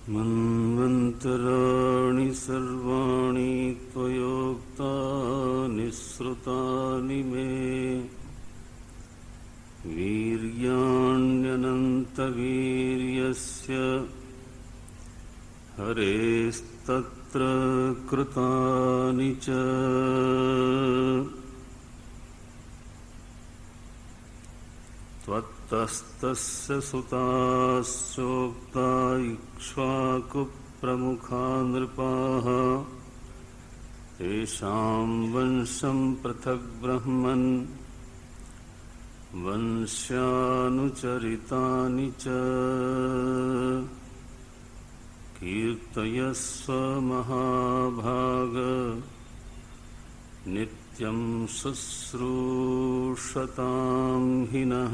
मन्वन्तराणि सर्वाणि त्वयोक्तानि श्रुतानि मे वीर्याण्यनन्तवीर्यस्य हरेस्तत्र कृतानि च त्वत्तस्तस्य सुतास्योक्ता इक्ष्वाकुप्रमुखा नृपाः तेषां वंशं पृथग् ब्रह्मन् वंश्यानुचरितानि च कीर्तयस्व महाभाग नित्यं शुश्रूषतां हि नः।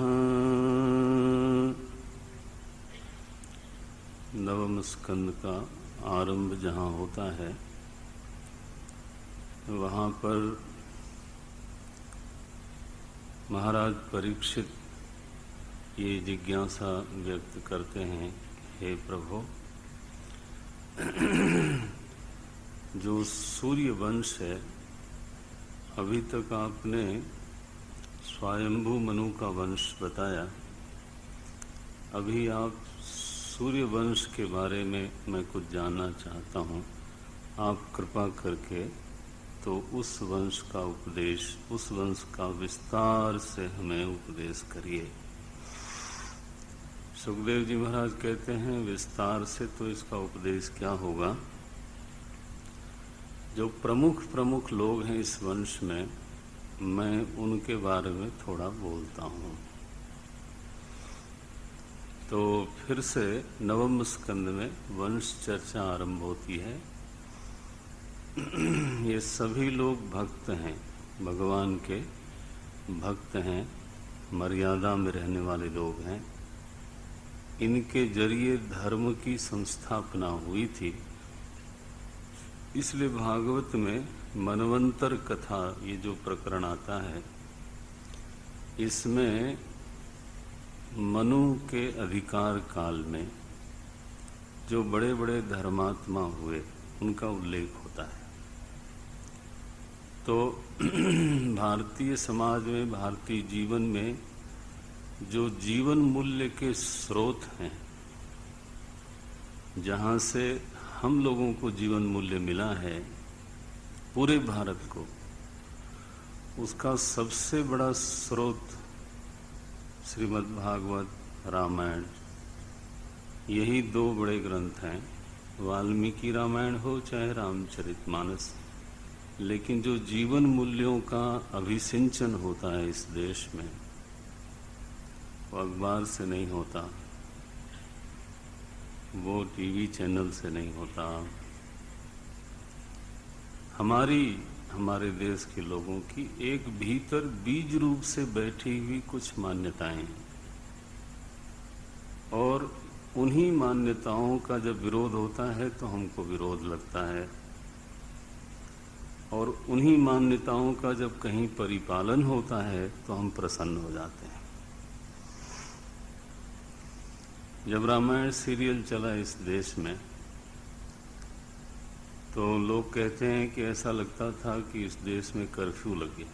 नवम स्कंद का आरंभ जहाँ होता है वहाँ पर महाराज परीक्षित ये जिज्ञासा व्यक्त करते हैं, हे प्रभु, जो सूर्य वंश है, अभी तक आपने स्वयंभू मनु का वंश बताया, अभी आप सूर्य वंश के बारे में मैं कुछ जानना चाहता हूँ। आप कृपा करके तो उस वंश का उपदेश, उस वंश का विस्तार से हमें उपदेश करिए। सुखदेव जी महाराज कहते हैं, विस्तार से तो इसका उपदेश क्या होगा। जो प्रमुख प्रमुख लोग हैं इस वंश में, मैं उनके बारे में थोड़ा बोलता हूँ। तो फिर से नवम स्कंद में वंश चर्चा आरंभ होती है। ये सभी लोग भक्त हैं, भगवान के भक्त हैं, मर्यादा में रहने वाले लोग हैं। इनके जरिए धर्म की संस्थापना हुई थी। इसलिए भागवत में मनवंतर कथा, ये जो प्रकरण आता है, इसमें मनु के अधिकार काल में जो बड़े बड़े धर्मात्मा हुए उनका उल्लेख होता है। तो भारतीय समाज में, भारतीय जीवन में जो जीवन मूल्य के स्रोत हैं, जहाँ से हम लोगों को जीवन मूल्य मिला है, पूरे भारत को, उसका सबसे बड़ा स्रोत श्रीमद् भागवत, रामायण, यही दो बड़े ग्रंथ हैं। वाल्मीकि रामायण हो चाहे रामचरितमानस, लेकिन जो जीवन मूल्यों का अभिसिंचन होता है इस देश में, वो अखबार से नहीं होता, वो टीवी चैनल से नहीं होता। हमारे देश के लोगों की एक भीतर बीज रूप से बैठी हुई कुछ मान्यताएं हैं, और उन्हीं मान्यताओं का जब विरोध होता है तो हमको विरोध लगता है, और उन्हीं मान्यताओं का जब कहीं परिपालन होता है तो हम प्रसन्न हो जाते हैं। जब रामायण सीरियल चला इस देश में, तो लोग कहते हैं कि ऐसा लगता था कि इस देश में कर्फ्यू लग गया,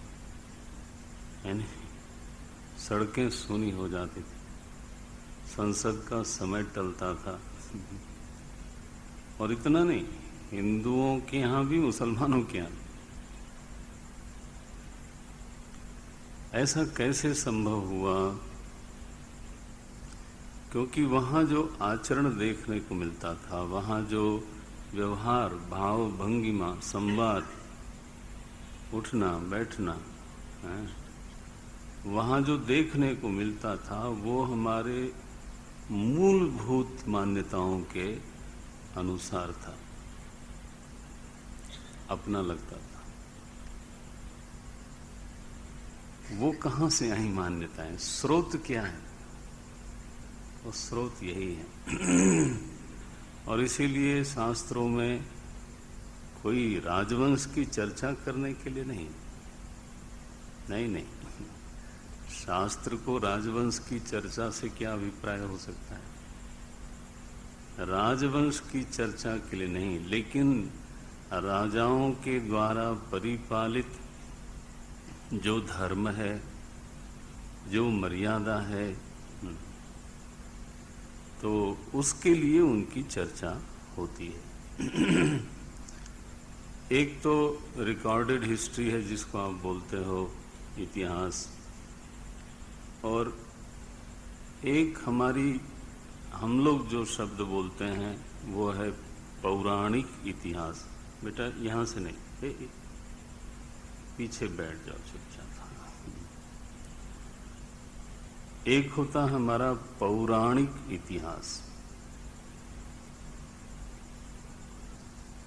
यानी सड़कें सूनी हो जाती थी, संसद का समय टलता था। और इतना नहीं, हिंदुओं के यहाँ भी, मुसलमानों के यहाँ। ऐसा कैसे संभव हुआ? क्योंकि वहाँ जो आचरण देखने को मिलता था, वहाँ जो व्यवहार, भाव, भंगिमा, संवाद, उठना बैठना, वहाँ जो देखने को मिलता था, वो हमारे मूलभूत मान्यताओं के अनुसार था, अपना लगता था। वो कहाँ से आई मान्यताएं? स्रोत क्या है? वो स्रोत यही है। और इसीलिए शास्त्रों में कोई राजवंश की चर्चा करने के लिए नहीं, शास्त्र को राजवंश की चर्चा से क्या अभिप्राय हो सकता है? राजवंश की चर्चा के लिए नहीं, लेकिन राजाओं के द्वारा परिपालित जो धर्म है, जो मर्यादा है, तो उसके लिए उनकी चर्चा होती है। एक तो रिकॉर्डेड हिस्ट्री है जिसको आप बोलते हो इतिहास, और एक हम लोग जो शब्द बोलते हैं वो है पौराणिक इतिहास। बेटा यहाँ से नहीं, पीछे बैठ जाओ चुपचाप। एक होता हमारा पौराणिक इतिहास।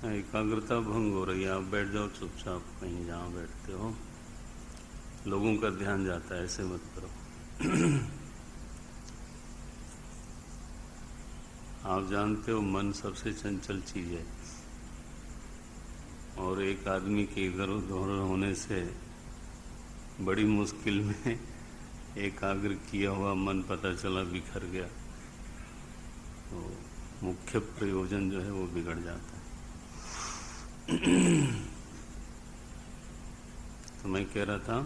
एकाग्रता भंग हो रही है, आप बैठ जाओ चुपचाप कहीं जहाँ बैठते हो, लोगों का ध्यान जाता है, ऐसे मत करो। आप जानते हो मन सबसे चंचल चीज है, और एक आदमी के इधर उधर होने से बड़ी मुश्किल में एकाग्र किया हुआ मन पता चला बिखर गया, तो मुख्य प्रयोजन जो है वो बिगड़ जाता है। तो मैं कह रहा था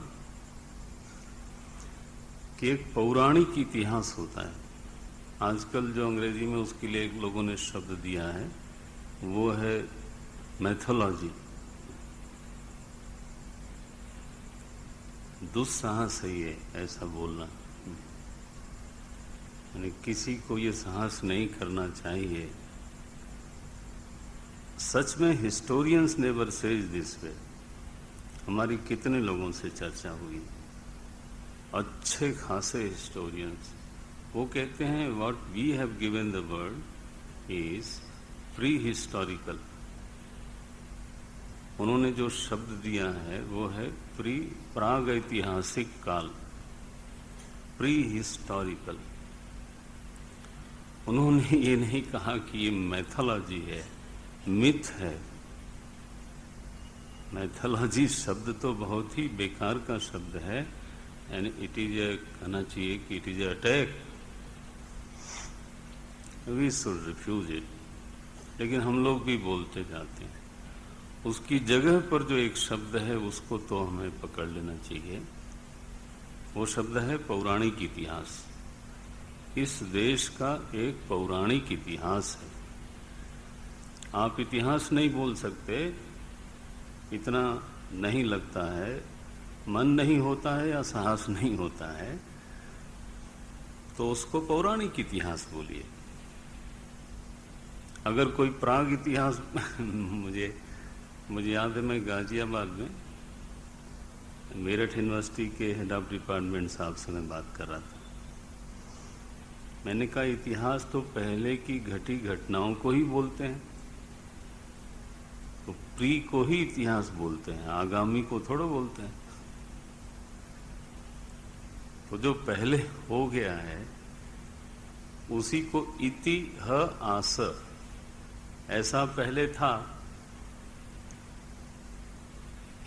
कि एक पौराणिक इतिहास होता है। आजकल जो अंग्रेजी में उसके लिए एक लोगों ने शब्द दिया है वो है मैथोलॉजी। दुस्साहस है ये ऐसा बोलना, यानी किसी को ये साहस नहीं करना चाहिए। सच में historians never says this way. हमारी कितने लोगों से चर्चा हुई, अच्छे खासे हिस्टोरियंस, वो कहते हैं what we have given the world is pre historical. उन्होंने जो शब्द दिया है वो है प्राग ऐतिहासिक काल, प्री हिस्टोरिकल। उन्होंने ये नहीं कहा कि ये मैथोलॉजी है, मिथ है। मैथोलॉजी शब्द तो बहुत ही बेकार का शब्द है, एंड इट इज कहना चाहिए कि it is attack, we should refuse it. लेकिन हम लोग भी बोलते जाते हैं। उसकी जगह पर जो एक शब्द है उसको तो हमें पकड़ लेना चाहिए। वो शब्द है पौराणिक इतिहास। इस देश का एक पौराणिक इतिहास है। आप इतिहास नहीं बोल सकते, इतना नहीं लगता है, मन नहीं होता है या साहस नहीं होता है, तो उसको पौराणिक इतिहास बोलिए। अगर कोई प्राग इतिहास मुझे याद है, मैं गाजियाबाद में मेरठ यूनिवर्सिटी के हेड ऑफ डिपार्टमेंट साहब से मैं बात कर रहा था। मैंने कहा इतिहास तो पहले की घटी घटनाओं को ही बोलते हैं, तो प्री को ही इतिहास बोलते हैं, आगामी को थोड़ा बोलते हैं। तो जो पहले हो गया है उसी को इतिहास, ऐसा पहले था,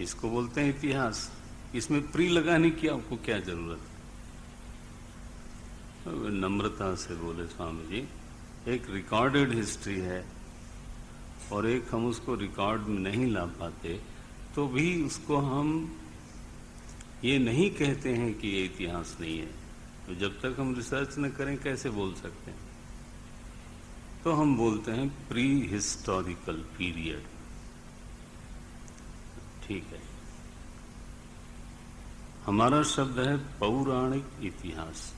इसको बोलते हैं इतिहास। इसमें प्री लगाने की आपको क्या जरूरत है? नम्रता से बोले स्वामी जी, एक रिकॉर्डेड हिस्ट्री है और एक हम उसको रिकॉर्ड में नहीं ला पाते, तो भी उसको हम ये नहीं कहते हैं कि ये इतिहास नहीं है। तो जब तक हम रिसर्च न करें कैसे बोल सकते हैं? तो हम बोलते हैं प्री हिस्टोरिकल पीरियड। ठीक है, हमारा शब्द है पौराणिक इतिहास,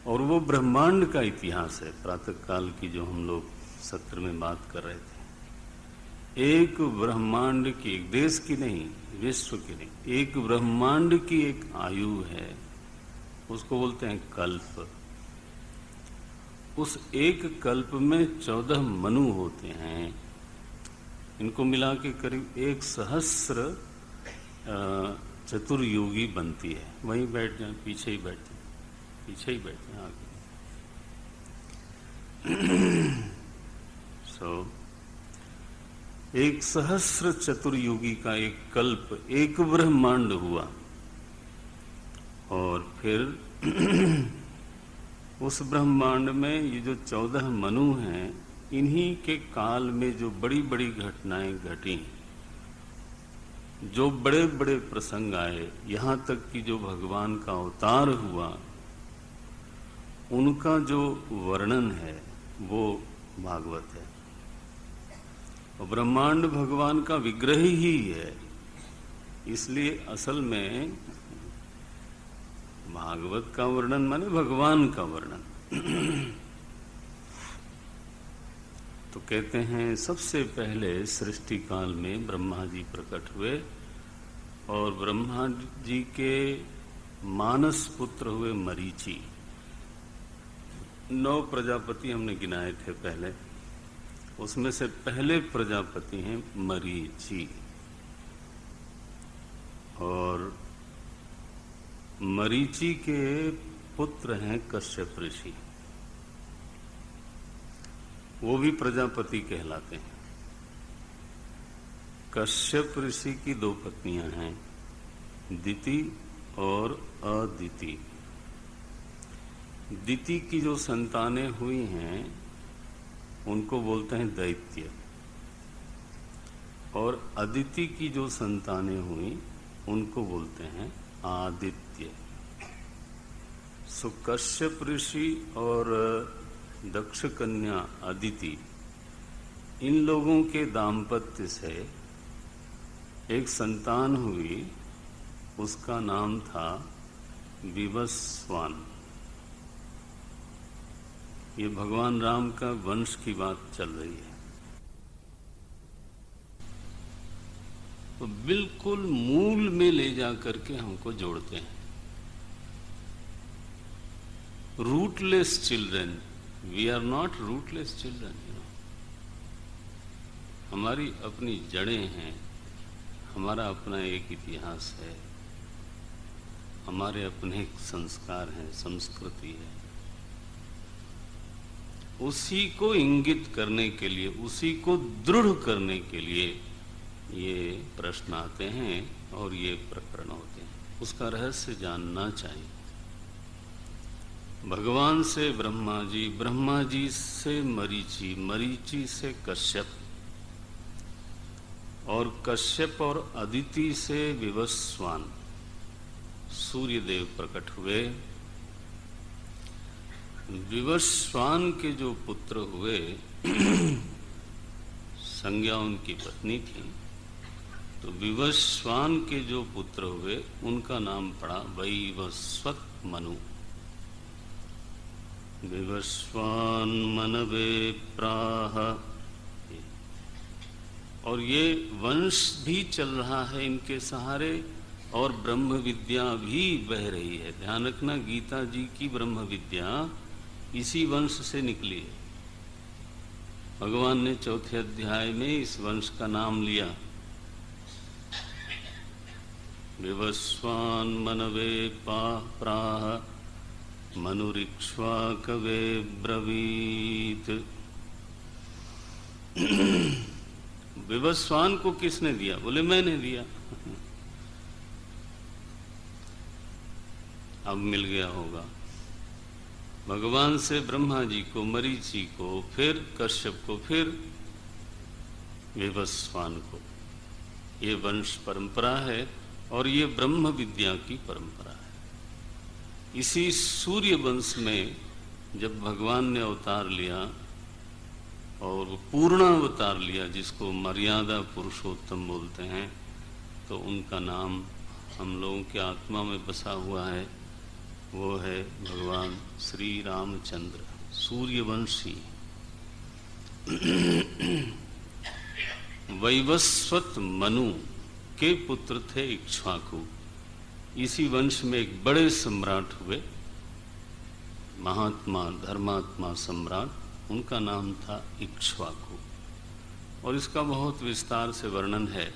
और वो ब्रह्मांड का इतिहास है। प्रातः काल की जो हम लोग सत्र में बात कर रहे थे, एक ब्रह्मांड की, एक देश की नहीं, विश्व की नहीं, एक ब्रह्मांड की एक आयु है, उसको बोलते हैं कल्प। उस एक कल्प में 14 मनु होते हैं। इनको मिला के करीब 1,000 चतुर्युगी बनती है। वहीं बैठ जाए, पीछे ही बैठ जाए, पीछे ही बैठ जाए, आगे। एक 1,000 चतुर्युगी का एक कल्प, एक ब्रह्मांड हुआ, और फिर उस ब्रह्मांड में ये जो 14 मनु हैं, इन्हीं के काल में जो बड़ी बड़ी घटनाएं घटी, जो बड़े बड़े प्रसंग आए, यहाँ तक कि जो भगवान का अवतार हुआ, उनका जो वर्णन है वो भागवत है। और ब्रह्मांड भगवान का विग्रह ही है, इसलिए असल में भागवत का वर्णन माने भगवान का वर्णन। तो कहते हैं सबसे पहले सृष्टि काल में ब्रह्मा जी प्रकट हुए और ब्रह्मा जी के मानस पुत्र हुए मरीचि। 9 प्रजापति हमने गिनाए थे पहले, उसमें से पहले प्रजापति हैं मरीचि। और मरीचि के पुत्र हैं कश्यप ऋषि, वो भी प्रजापति कहलाते हैं। कश्यप ऋषि की 2 पत्नियां हैं, दिति और अदिति। दिति की जो संतानें हुई हैं उनको बोलते हैं दैत्य, और अदिति की जो संतानें हुई उनको बोलते हैं आदित्य। सो कश्यप ऋषि और दक्ष कन्या अदिति, इन लोगों के दाम्पत्य से एक संतान हुई, उसका नाम था विवस्वान। ये भगवान राम का वंश की बात चल रही है। तो बिल्कुल मूल में ले जा करके हमको जोड़ते हैं। Rootless children, we are not rootless children, हमारी अपनी जड़ें हैं, हमारा अपना एक इतिहास है, हमारे अपने एक संस्कार हैं, संस्कृति है। उसी को इंगित करने के लिए, उसी को दृढ़ करने के लिए ये प्रश्न आते हैं और ये प्रकरण होते हैं। उसका रहस्य जानना चाहिए। भगवान से ब्रह्मा जी, ब्रह्मा जी से मरीचि, मरीचि से कश्यप, और कश्यप और अदिति से विवस्वान सूर्यदेव प्रकट हुए। विवस्वान के जो पुत्र हुए, संज्ञा उनकी पत्नी थी, तो विवस्वान के जो पुत्र हुए उनका नाम पड़ा वैवस्वत मनु। विवस्वान मनवे प्राह। और ये वंश भी चल रहा है इनके सहारे, और ब्रह्म विद्या भी बह रही है। ध्यान रखना, गीता जी की ब्रह्म विद्या इसी वंश से निकली है। भगवान ने 4थे अध्याय में इस वंश का नाम लिया, विवस्वान मनवे प्राह मनुरिक्ष्वाकवे ब्रवीत। विवस्वान को किसने दिया? बोले मैंने दिया। अब मिल गया होगा। भगवान से ब्रह्मा जी को, मरीचि को, फिर कश्यप को, फिर विवस्वान को। ये वंश परंपरा है और ये ब्रह्म विद्या की परंपरा है। इसी सूर्य वंश में जब भगवान ने अवतार लिया, और पूर्ण अवतार लिया, जिसको मर्यादा पुरुषोत्तम बोलते हैं, तो उनका नाम हम लोगों के आत्मा में बसा हुआ है, वो है भगवान श्री रामचंद्र, सूर्यवंशी। वैवस्वत मनु के पुत्र थे इक्ष्वाकु। इसी वंश में एक बड़े सम्राट हुए, महात्मा धर्मात्मा सम्राट, उनका नाम था इक्ष्वाकु। और इसका बहुत विस्तार से वर्णन है,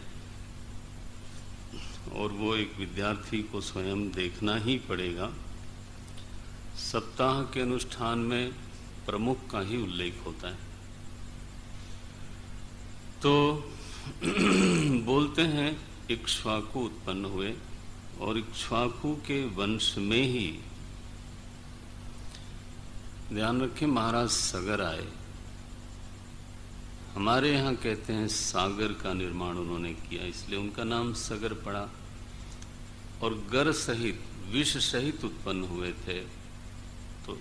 और वो एक विद्यार्थी को स्वयं देखना ही पड़ेगा। सप्ताह के अनुष्ठान में प्रमुख का ही उल्लेख होता है। तो बोलते हैं इक्ष्वाकु उत्पन्न हुए, और इक्ष्वाकु के वंश में ही ध्यान रखें, महाराज सगर आए। हमारे यहाँ कहते हैं सागर का निर्माण उन्होंने किया, इसलिए उनका नाम सगर पड़ा। और गर सहित, विष सहित उत्पन्न हुए थे, तो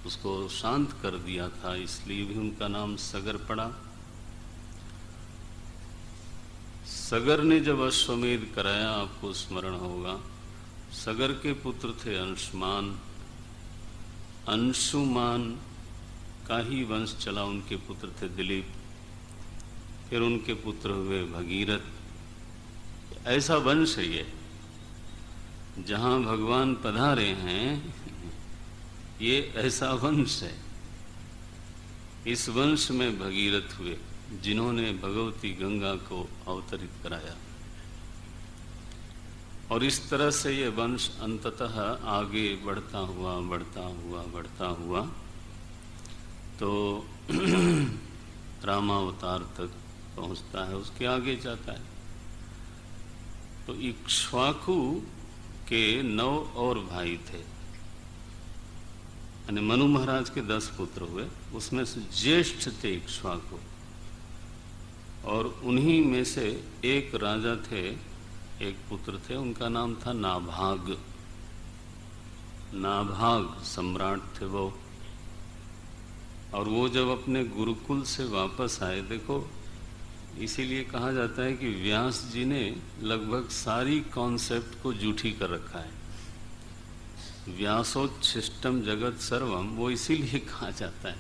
उसको शांत कर दिया था, इसलिए भी उनका नाम सगर पड़ा। सगर ने जब अश्वमेध कराया, आपको स्मरण होगा, सगर के पुत्र थे अंशुमान। अंशुमान का ही वंश चला, उनके पुत्र थे दिलीप, फिर उनके पुत्र हुए भगीरथ। ऐसा वंश है ये, जहां भगवान पधारे हैं, ये ऐसा वंश है। इस वंश में भगीरथ हुए, जिन्होंने भगवती गंगा को अवतरित कराया। और इस तरह से ये वंश अंततः आगे बढ़ता हुआ बढ़ता हुआ बढ़ता हुआ तो रामावतार तक पहुंचता है, उसके आगे जाता है। तो इक्ष्वाकु के 9 और भाई थे, यानी मनु महाराज के 10 पुत्र हुए, उसमें से ज्येष्ठ थे इक्ष्वाकु। और उन्हीं में से एक राजा थे, एक पुत्र थे, उनका नाम था नाभाग। नाभाग सम्राट थे वो। और वो जब अपने गुरुकुल से वापस आए, देखो इसीलिए कहा जाता है कि व्यास जी ने लगभग सारी कॉन्सेप्ट को जूठी कर रखा है। व्यासोच्छिष्टम जगत सर्वम, वो इसीलिए कहा जाता है।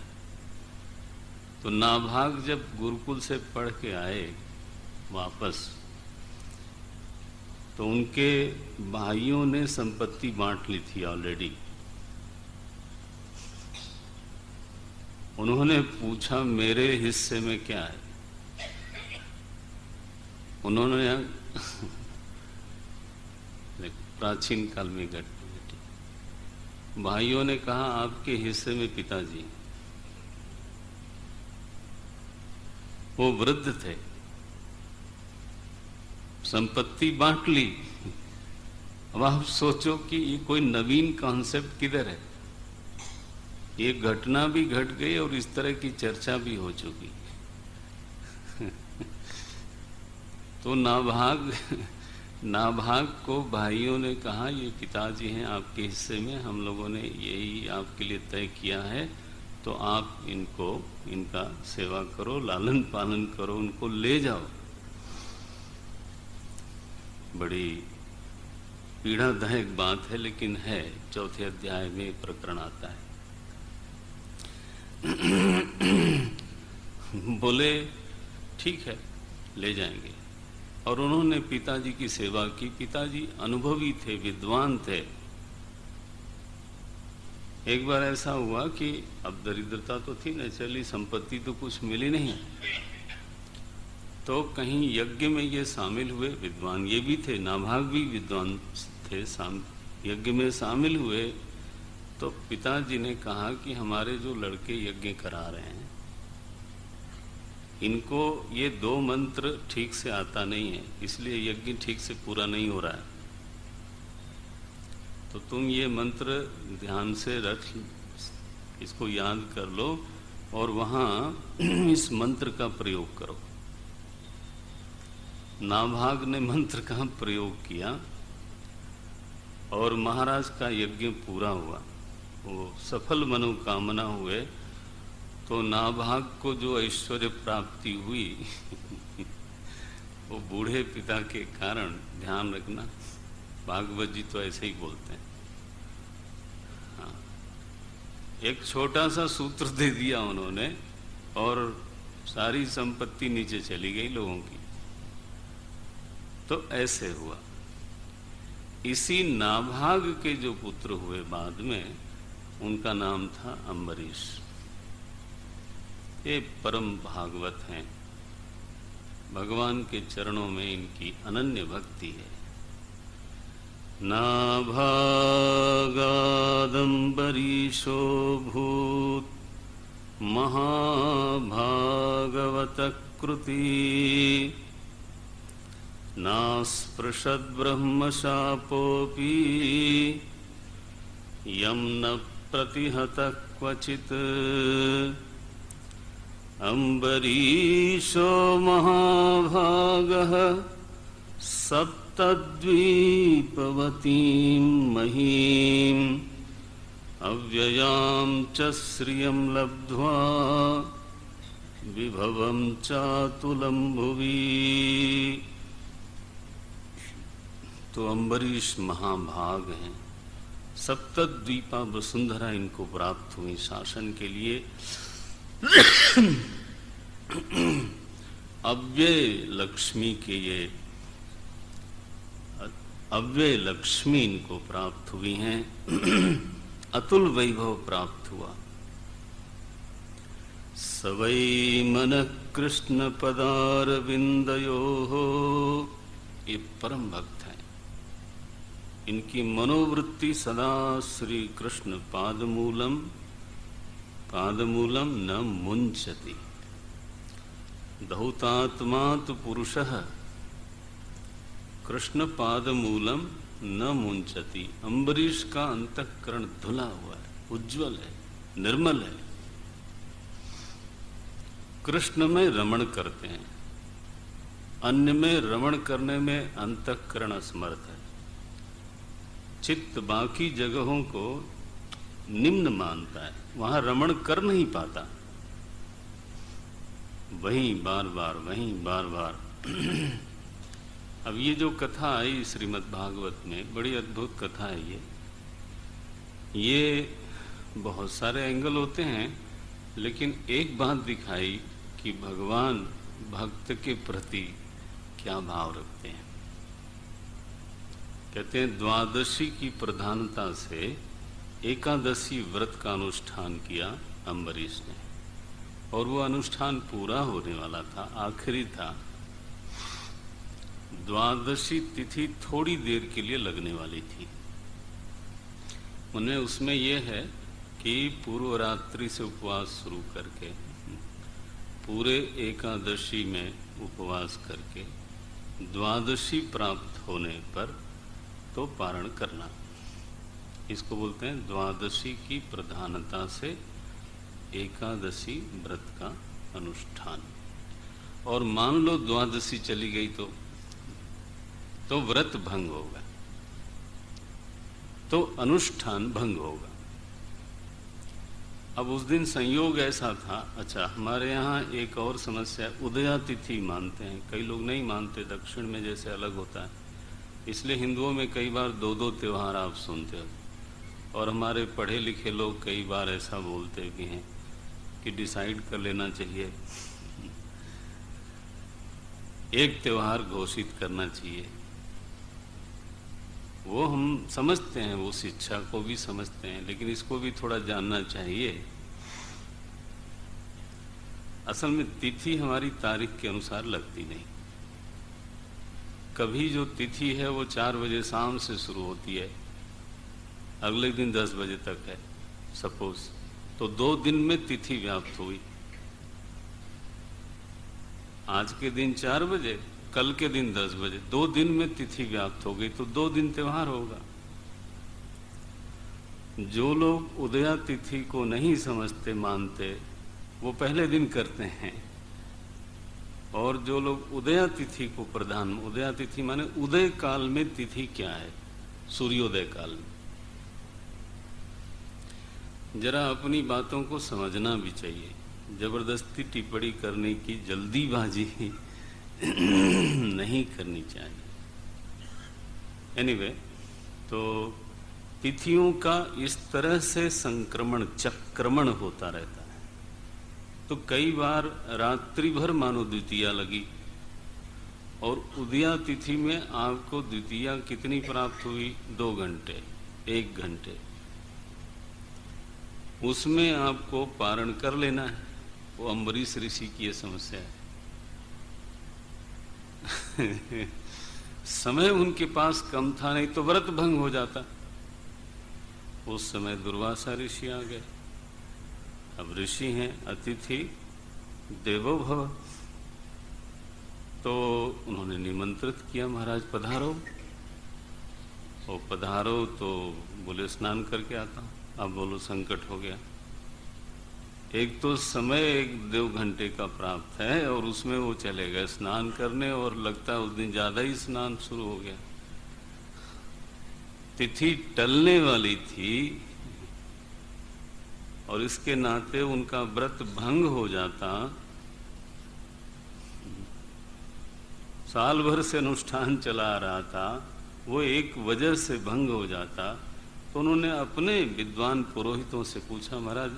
तो नाभाग जब गुरुकुल से पढ़ के आए वापस, तो उनके भाइयों ने संपत्ति बांट ली थी ऑलरेडी। उन्होंने पूछा मेरे हिस्से में क्या है। उन्होंने प्राचीन काल में घटना, भाइयों ने कहा आपके हिस्से में पिताजी। वो वृद्ध थे, संपत्ति बांट ली। अब आप सोचो कि ये कोई नवीन कॉन्सेप्ट किधर है। ये घटना भी घट गई और इस तरह की चर्चा भी हो चुकी। तो नाभाग को भाइयों ने कहा ये पिताजी हैं आपके हिस्से में, हम लोगों ने यही आपके लिए तय किया है, तो आप इनका सेवा करो, लालन पालन करो, उनको ले जाओ। बड़ी पीड़ादायक बात है, लेकिन है। 4थे अध्याय में प्रकरण आता है। बोले ठीक है, ले जाएंगे। और उन्होंने पिताजी की सेवा की। पिताजी अनुभवी थे, विद्वान थे। एक बार ऐसा हुआ कि अब दरिद्रता तो थी न, चली संपत्ति तो कुछ मिली नहीं, तो कहीं यज्ञ में ये शामिल हुए। विद्वान ये भी थे, नाभाग भी विद्वान थे, यज्ञ में शामिल हुए। तो पिताजी ने कहा कि हमारे जो लड़के यज्ञ करा रहे हैं, इनको ये 2 मंत्र ठीक से आता नहीं है, इसलिए यज्ञ ठीक से पूरा नहीं हो रहा है। तो तुम ये मंत्र ध्यान से रख, इसको याद कर लो और वहां इस मंत्र का प्रयोग करो। नाभाग ने मंत्र का प्रयोग किया और महाराज का यज्ञ पूरा हुआ, वो सफल मनोकामना हुए। तो नाभाग को जो ऐश्वर्य प्राप्ति हुई वो बूढ़े पिता के कारण, ध्यान रखना, भागवत जी तो ऐसे ही बोलते हैं। हाँ, एक छोटा सा सूत्र दे दिया उन्होंने और सारी संपत्ति नीचे चली गई लोगों की। तो ऐसे हुआ। इसी नाभाग के जो पुत्र हुए बाद में, उनका नाम था अम्बरीश। ये परम भागवत हैं, भगवान के चरणों में इनकी अनन्य भक्ति है। नाभागादम्बरीशो भूत महाभागवत कृति, नास्पृशद्ब्रह्मशापोऽपि यं न प्रतिहतः क्वचित् अम्बरीशो महाभागः सप्तद्वीपवतीं महीम् अव्ययां च श्रियं लब्ध्वा विभवं चातुलं भुवि। तो अम्बरीश महाभाग हैं, सप्तद्वीपा वसुंधरा इनको प्राप्त हुई शासन के लिए। अव्यय लक्ष्मी के ये अव्यय लक्ष्मी इनको प्राप्त हुई हैं। अतुल वैभव प्राप्त हुआ। सवै मनः कृष्ण पदारविंदयोः, ये परम भक्त हैं, इनकी मनोवृत्ति सदा श्री कृष्ण पादमूलम पादमूलम न मुंचति। धौतात्मात् पुरुषः कृष्ण पादमूलम न मुंचति। अम्बरीश का अंतःकरण धुला हुआ है, उज्जवल है, निर्मल है, कृष्ण में रमण करते हैं, अन्य में रमण करने में अंतःकरण असमर्थ है। चित्त बाकी जगहों को निम्न मानता है, वहां रमण कर नहीं पाता, वहीं बार बार अब ये जो कथा आई श्रीमद् भागवत में, बड़ी अद्भुत कथा है ये बहुत सारे एंगल होते हैं, लेकिन एक बात दिखाई कि भगवान भक्त के प्रति क्या भाव रखते हैं। कहते हैं द्वादशी की प्रधानता से एकादशी व्रत का अनुष्ठान किया अम्बरीश ने, और वो अनुष्ठान पूरा होने वाला था, आखिरी था। द्वादशी तिथि थोड़ी देर के लिए लगने वाली थी। उन्हें उसमें यह है कि पूर्व रात्रि से उपवास शुरू करके पूरे एकादशी में उपवास करके द्वादशी प्राप्त होने पर तो पारण करना। इसको बोलते हैं द्वादशी की प्रधानता से एकादशी व्रत का अनुष्ठान। और मान लो द्वादशी चली गई तो व्रत भंग होगा, तो अनुष्ठान भंग होगा। अब उस दिन संयोग ऐसा था। अच्छा, हमारे यहाँ एक और समस्या, उदयातिथि मानते हैं, कई लोग नहीं मानते, दक्षिण में जैसे अलग होता है, इसलिए हिंदुओं में कई बार दो दो त्योहार आप सुनते हो। और हमारे पढ़े लिखे लोग कई बार ऐसा बोलते भी हैं कि डिसाइड कर लेना चाहिए, एक त्योहार घोषित करना चाहिए। वो हम समझते हैं, वो शिक्षा को भी समझते हैं, लेकिन इसको भी थोड़ा जानना चाहिए। असल में तिथि हमारी तारीख के अनुसार लगती नहीं। कभी जो तिथि है वो 4 बजे शाम से शुरू होती है, अगले दिन 10 बजे तक है सपोज, तो 2 दिन में तिथि व्याप्त हुई। आज के दिन 4 बजे, कल के दिन 10 बजे, 2 दिन में तिथि व्याप्त हो गई, तो 2 दिन त्योहार होगा। जो लोग उदया तिथि को नहीं समझते, मानते, वो पहले दिन करते हैं। और जो लोग उदया तिथि को प्रधान, उदया तिथि माने उदय काल में तिथि क्या है, सूर्योदय काल में। जरा अपनी बातों को समझना भी चाहिए, जबरदस्ती टिप्पणी करने की जल्दीबाजी नहीं करनी चाहिए। एनीवे, तो तिथियों का इस तरह से संक्रमण, चक्रमण होता रहता है। तो कई बार रात्रि भर मानो द्वितीया लगी, और उदया तिथि में आपको द्वितीया कितनी प्राप्त हुई, 2 घंटे, 1 घंटे, उसमें आपको पारण कर लेना है। वो अम्बरीश ऋषि की ये समस्या है। समय उनके पास कम था, नहीं तो व्रत भंग हो जाता। उस समय दुर्वासा ऋषि आ गए। अब ऋषि हैं, अतिथि देवो भव, तो उन्होंने निमंत्रित किया, महाराज पधारो। और पधारो तो बोले स्नान करके आता हूं। अब बोलो संकट हो गया, एक तो समय 1-2 घंटे का प्राप्त है और उसमें वो चले गए स्नान करने, और लगता है उस दिन ज्यादा ही स्नान शुरू हो गया। तिथि टलने वाली थी और इसके नाते उनका व्रत भंग हो जाता। साल भर से अनुष्ठान चला आ रहा था, वो एक वजह से भंग हो जाता। तो उन्होंने अपने विद्वान पुरोहितों से पूछा, महाराज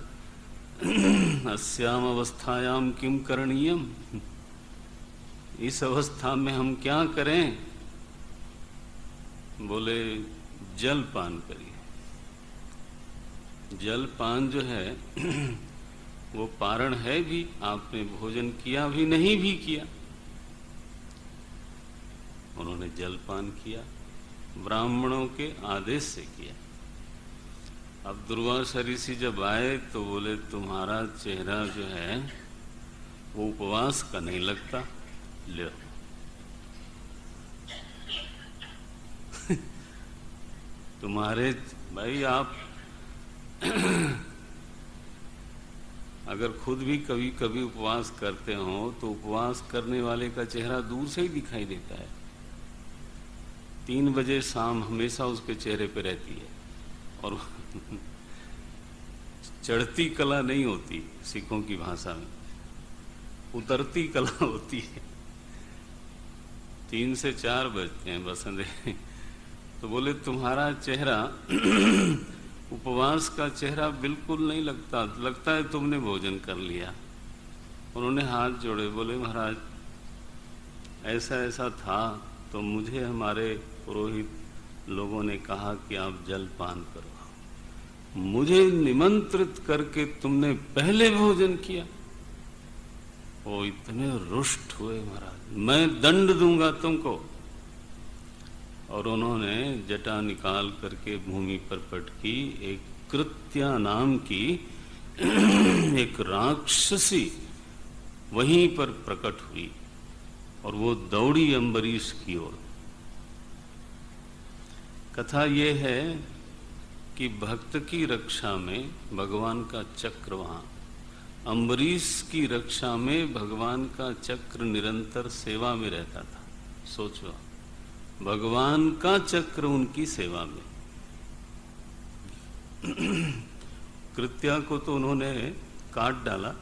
अस्याम अवस्थायाम किम करणीयम, इस अवस्था में हम क्या करें? बोले जल पान करिए। जल पान जो है वो पारण है भी, आपने भोजन किया भी नहीं भी किया। उन्होंने जल पान किया, ब्राह्मणों के आदेश से किया। अब दुर्वासा ऋषि जब आए तो बोले तुम्हारा चेहरा जो है वो उपवास का नहीं लगता, ले तुम्हारे भाई आप अगर खुद भी कभी कभी उपवास करते हो तो उपवास करने वाले का चेहरा दूर से ही दिखाई देता है। 3 बजे शाम हमेशा उसके चेहरे पे रहती है, और चढ़ती कला नहीं होती सिखों की भाषा में, उतरती कला होती है। 3 से 4 बजते हैं बस अंधेरे। तो बोले तुम्हारा चेहरा उपवास का चेहरा बिल्कुल नहीं लगता, लगता है तुमने भोजन कर लिया। उन्होंने हाथ जोड़े, बोले महाराज ऐसा ऐसा था, तो मुझे हमारे पुरोहित लोगों ने कहा कि आप जल पान करो, मुझे निमंत्रित करके तुमने पहले भोजन किया। वो इतने रुष्ट हुए, महाराज मैं दंड दूंगा तुमको। और उन्होंने जटा निकाल करके भूमि पर पटकी। एक कृत्या नाम की एक राक्षसी वहीं पर प्रकट हुई और वो दौड़ी अम्बरीश की ओर। कथा ये है कि भक्त की रक्षा में भगवान का चक्र, वहां अम्बरीश की रक्षा में भगवान का चक्र निरंतर सेवा में रहता था। सोचो, भगवान का चक्र उनकी सेवा में। कृत्या को तो उन्होंने काट डाला।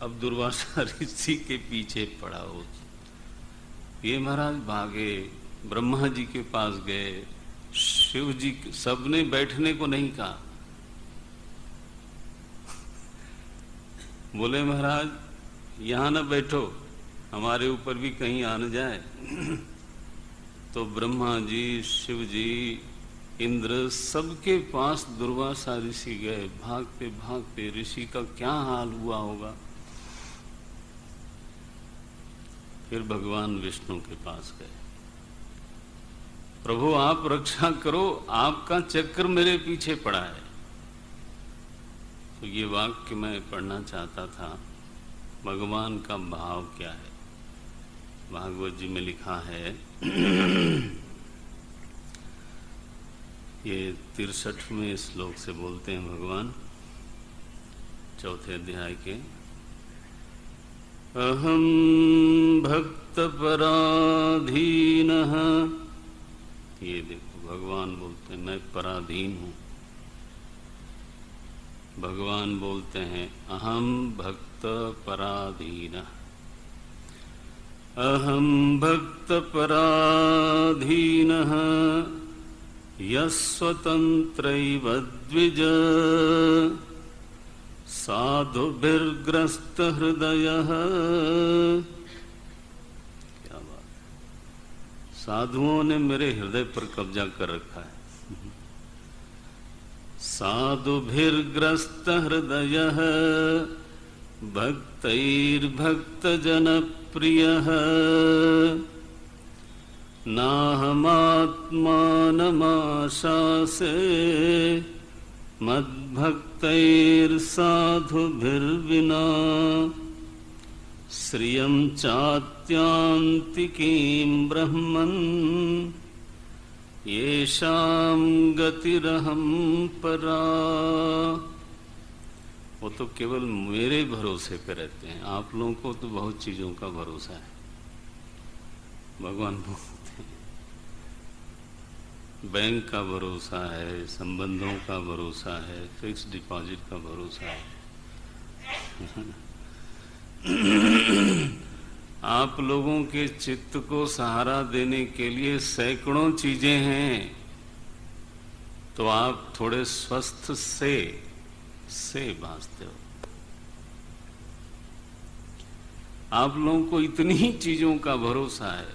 अब दुर्वासा ऋषि के पीछे पड़ा हो। ये महाराज भागे, ब्रह्मा जी के पास गए, शिव जी, सबने बैठने को नहीं कहा। बोले महाराज यहां ना बैठो, हमारे ऊपर भी कहीं आ न जाए। तो ब्रह्मा जी, शिव जी, इंद्र सबके पास दुर्वासा ऋषि गए। भागते भागते ऋषि का क्या हाल हुआ होगा। फिर भगवान विष्णु के पास गए, प्रभु आप रक्षा करो, आपका चक्र मेरे पीछे पड़ा है। तो ये वाक्य मैं पढ़ना चाहता था, भगवान का भाव क्या है। भागवत जी में लिखा है, ये 63वें श्लोक से बोलते हैं भगवान, 4थे अध्याय के, अहम भक्त पराधीनः। ये देखो भगवान बोलते हैं मैं पराधीन हूं। भगवान बोलते हैं अहम भक्त पराधीनः, अहम भक्त पराधीनः यस्वतंत्रैव द्विज साधुभिर्ग्रस्त हृदयः। क्या बात है, साधुओं ने मेरे हृदय पर कब्जा कर रखा है। साधुभिर्ग्रस्त हृदयः भक्तैर्भक्त जनप्रियः नाहमात्मानमाशासे मद्भक्तैर्साधुभिर्विना श्रियं चात्यान्तिकीं ब्रह्मन् येषां गतिरहं परा। वो तो केवल मेरे भरोसे पे रहते हैं। आप लोगों को तो बहुत चीजों का भरोसा है। भगवान बोलते हैं बैंक का भरोसा है, संबंधों का भरोसा है, फिक्स डिपॉजिट का भरोसा है। आप लोगों के चित्त को सहारा देने के लिए सैकड़ों चीजें हैं, तो आप थोड़े स्वस्थ से भासते हो। आप लोगों को इतनी ही चीजों का भरोसा है,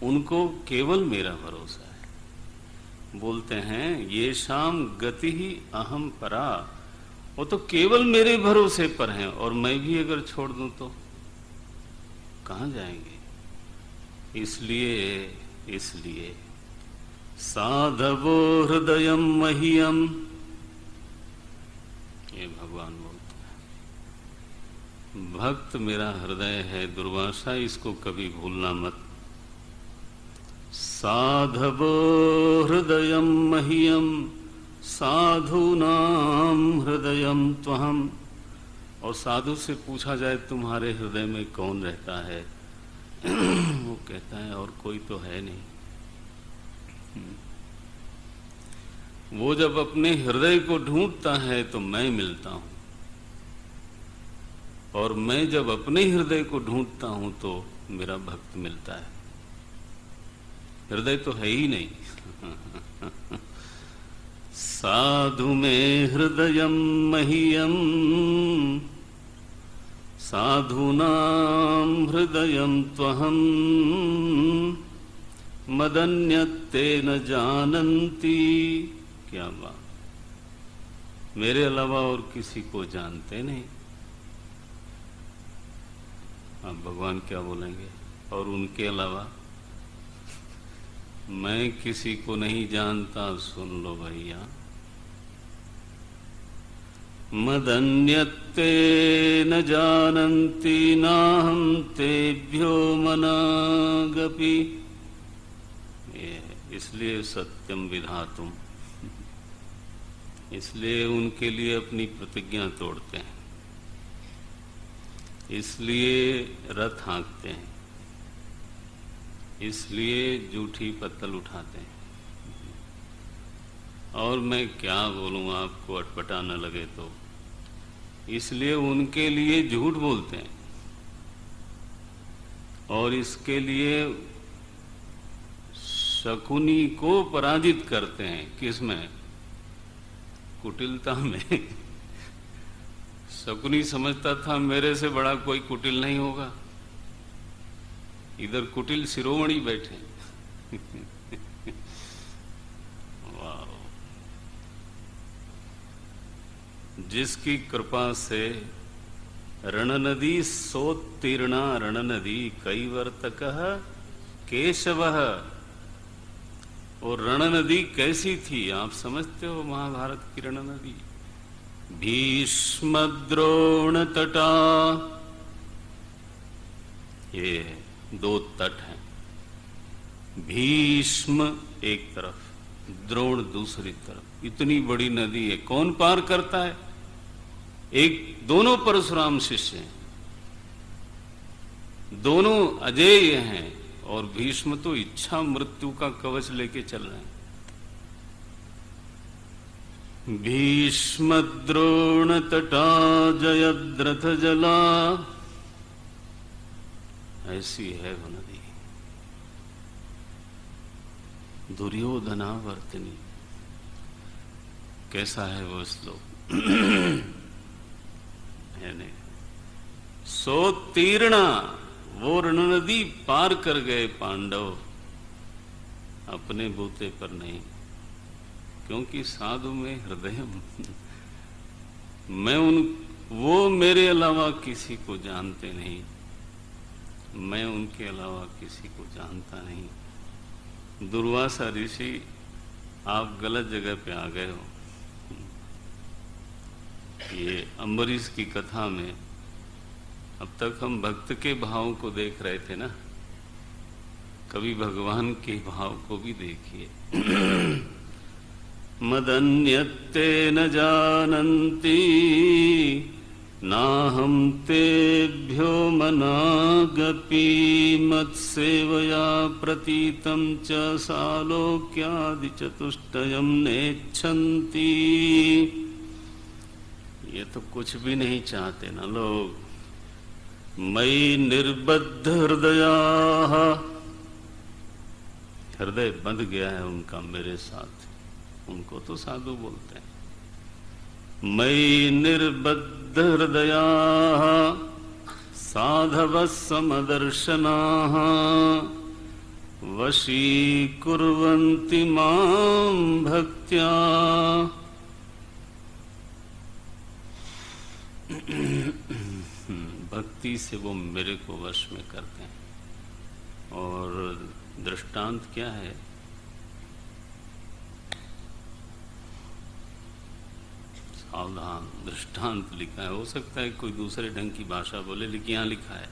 उनको केवल मेरा भरोसा है। बोलते हैं ये शाम गति ही अहम परा, वो तो केवल मेरे भरोसे पर हैं, और मैं भी अगर छोड़ दूं तो कहां जाएंगे। इसलिए साधवो हृदयम मह्यम, ये भगवान बोलते हैं, भक्त मेरा हृदय है। दुर्वासा, इसको कभी भूलना मत। साधवो हृदयम मह्यम साधूनाम हृदयम त्वहम। और साधु से पूछा जाए तुम्हारे हृदय में कौन रहता है, वो कहता है और कोई तो है नहीं। वो जब अपने हृदय को ढूंढता है तो मैं मिलता हूं, और मैं जब अपने हृदय को ढूंढता हूं तो मेरा भक्त मिलता है। हृदय तो है ही नहीं। साधु में हृदयम मह्यम साधूनाम हृदयम त्वहम मदन्यते न जानन्ति। क्या बात, मेरे अलावा और किसी को जानते नहीं। अब भगवान क्या बोलेंगे, और उनके अलावा मैं किसी को नहीं जानता। सुन लो भैया, मदन्यते न जानन्ति नाहं तेभ्यो मनागपि। इसलिए सत्यम विधातुम, इसलिए उनके लिए अपनी प्रतिज्ञा तोड़ते हैं, इसलिए रथ हाँकते हैं, इसलिए जूठी पत्तल उठाते हैं। और मैं क्या बोलूं, आपको अटपटा न लगे तो, इसलिए उनके लिए झूठ बोलते हैं, और इसके लिए शकुनी को पराजित करते हैं। किसमें? कुटिलता में। शकुनी समझता था मेरे से बड़ा कोई कुटिल नहीं होगा, इधर कुटिल शिरोमणि बैठे। वाह! जिसकी कृपा से रण नदी सोत्तीर्णा, रण नदी कैवर्तक केशवः। और रण नदी कैसी थी आप समझते हो? महाभारत की रण नदी। भीष्म द्रोण तटा, ये दो तट हैं। भीष्म एक तरफ, द्रोण दूसरी तरफ। इतनी बड़ी नदी है, कौन पार करता है? दोनों परशुराम शिष्य हैं, दोनों अजेय हैं, और भीष्म तो इच्छा मृत्यु का कवच लेके चल रहे हैं। भीष्म द्रोण तटा जयद्रथ जला, ऐसी है वो नदी। दुर्योधनावर्तिनी, कैसा है वो श्लोक? है नहीं? सोत्तीर्णा, वो रण नदी पार कर गए पांडव, अपने बूते पर नहीं, क्योंकि साधु में हृदय। वो मेरे अलावा किसी को जानते नहीं, मैं उनके अलावा किसी को जानता नहीं। दुर्वासा ऋषि, आप गलत जगह पे आ गए हो। ये अम्बरीश की कथा में अब तक हम भक्त के भाव को देख रहे थे ना, कभी भगवान के भाव को भी देखिए। मदन्यते न जानन्ति नाहं तेभ्यो मनागपि मत्सेवया प्रतीतं च सालोक्यादिचतुष्टयं नेच्छन्ति। ये तो कुछ भी नहीं चाहते ना लोग। मयि निर्बद्ध हृदयाः, हृदय बंध गया है उनका मेरे साथ, उनको तो साधु बोलते हैं। मयि निर्बद्ध हृदयाः साधवः समदर्शनाः वशीकुर्वन्ति मां भक्त्या। भक्ति से वो मेरे को वश में करते हैं। और दृष्टांत क्या है? सावधान, दृष्टांत लिखा है। हो सकता है कोई दूसरे ढंग की भाषा बोले, लेकिन यहां लिखा है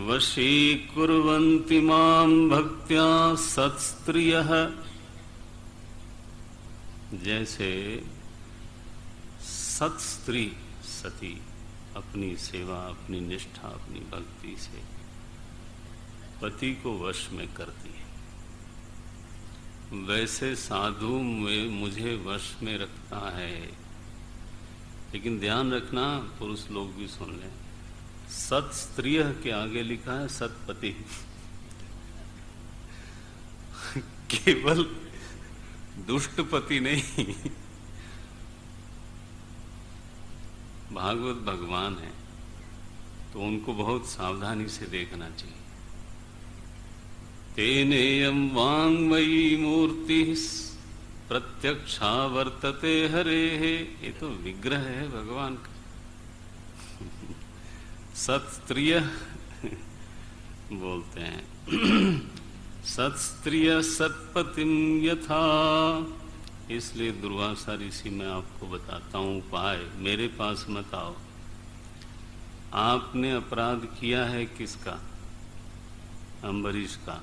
वशीकुर्वन्ति मां भक्त्या सत्स्त्रियः। जैसे सत्स्त्री सती अपनी सेवा, अपनी निष्ठा, अपनी भक्ति से पति को वश में करती है, वैसे साधु में मुझे वश में रखता है। लेकिन ध्यान रखना, पुरुष लोग भी सुन लें, सत स्त्रिय के आगे लिखा है सतपति। केवल दुष्ट पति नहीं। भागवत भगवान है तो उनको बहुत सावधानी से देखना चाहिए। तेनेयं वाङ्मयी मूर्तिः प्रत्यक्षा वर्तते हरेः। ये तो विग्रह है भगवान का। सत्स्त्रिय बोलते हैं। सत्स्त्रिय सत्पतिम यथा। इसलिए दुर्वासा ऋषि मैं आपको बताता हूं उपाय, मेरे पास मत आओ। आपने अपराध किया है किसका? अम्बरीश का,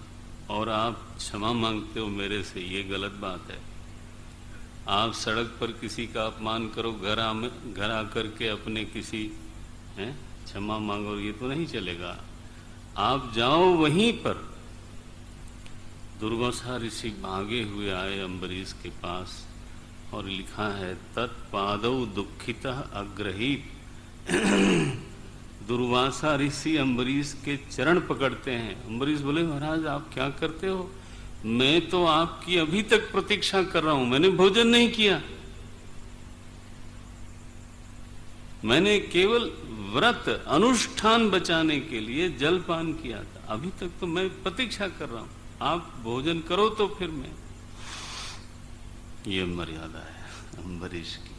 और आप क्षमा मांगते हो मेरे से, ये गलत बात है। आप सड़क पर किसी का अपमान करो, घर आकर के अपने किसी क्षमा मांगो, ये तो नहीं चलेगा। आप जाओ वहीं पर। दुर्वासा ऋषि भागे हुए आए अम्बरीश के पास और लिखा है तत्पादौ दुखितः अग्रहीत। दुर्वासा ऋषि अम्बरीश के चरण पकड़ते हैं। अम्बरीश बोले महाराज आप क्या करते हो? मैं तो आपकी अभी तक प्रतीक्षा कर रहा हूं, मैंने भोजन नहीं किया, मैंने केवल व्रत अनुष्ठान बचाने के लिए जलपान किया था, अभी तक तो मैं प्रतीक्षा कर रहा हूं, आप भोजन करो तो फिर मैं। ये मर्यादा है अम्बरीश की।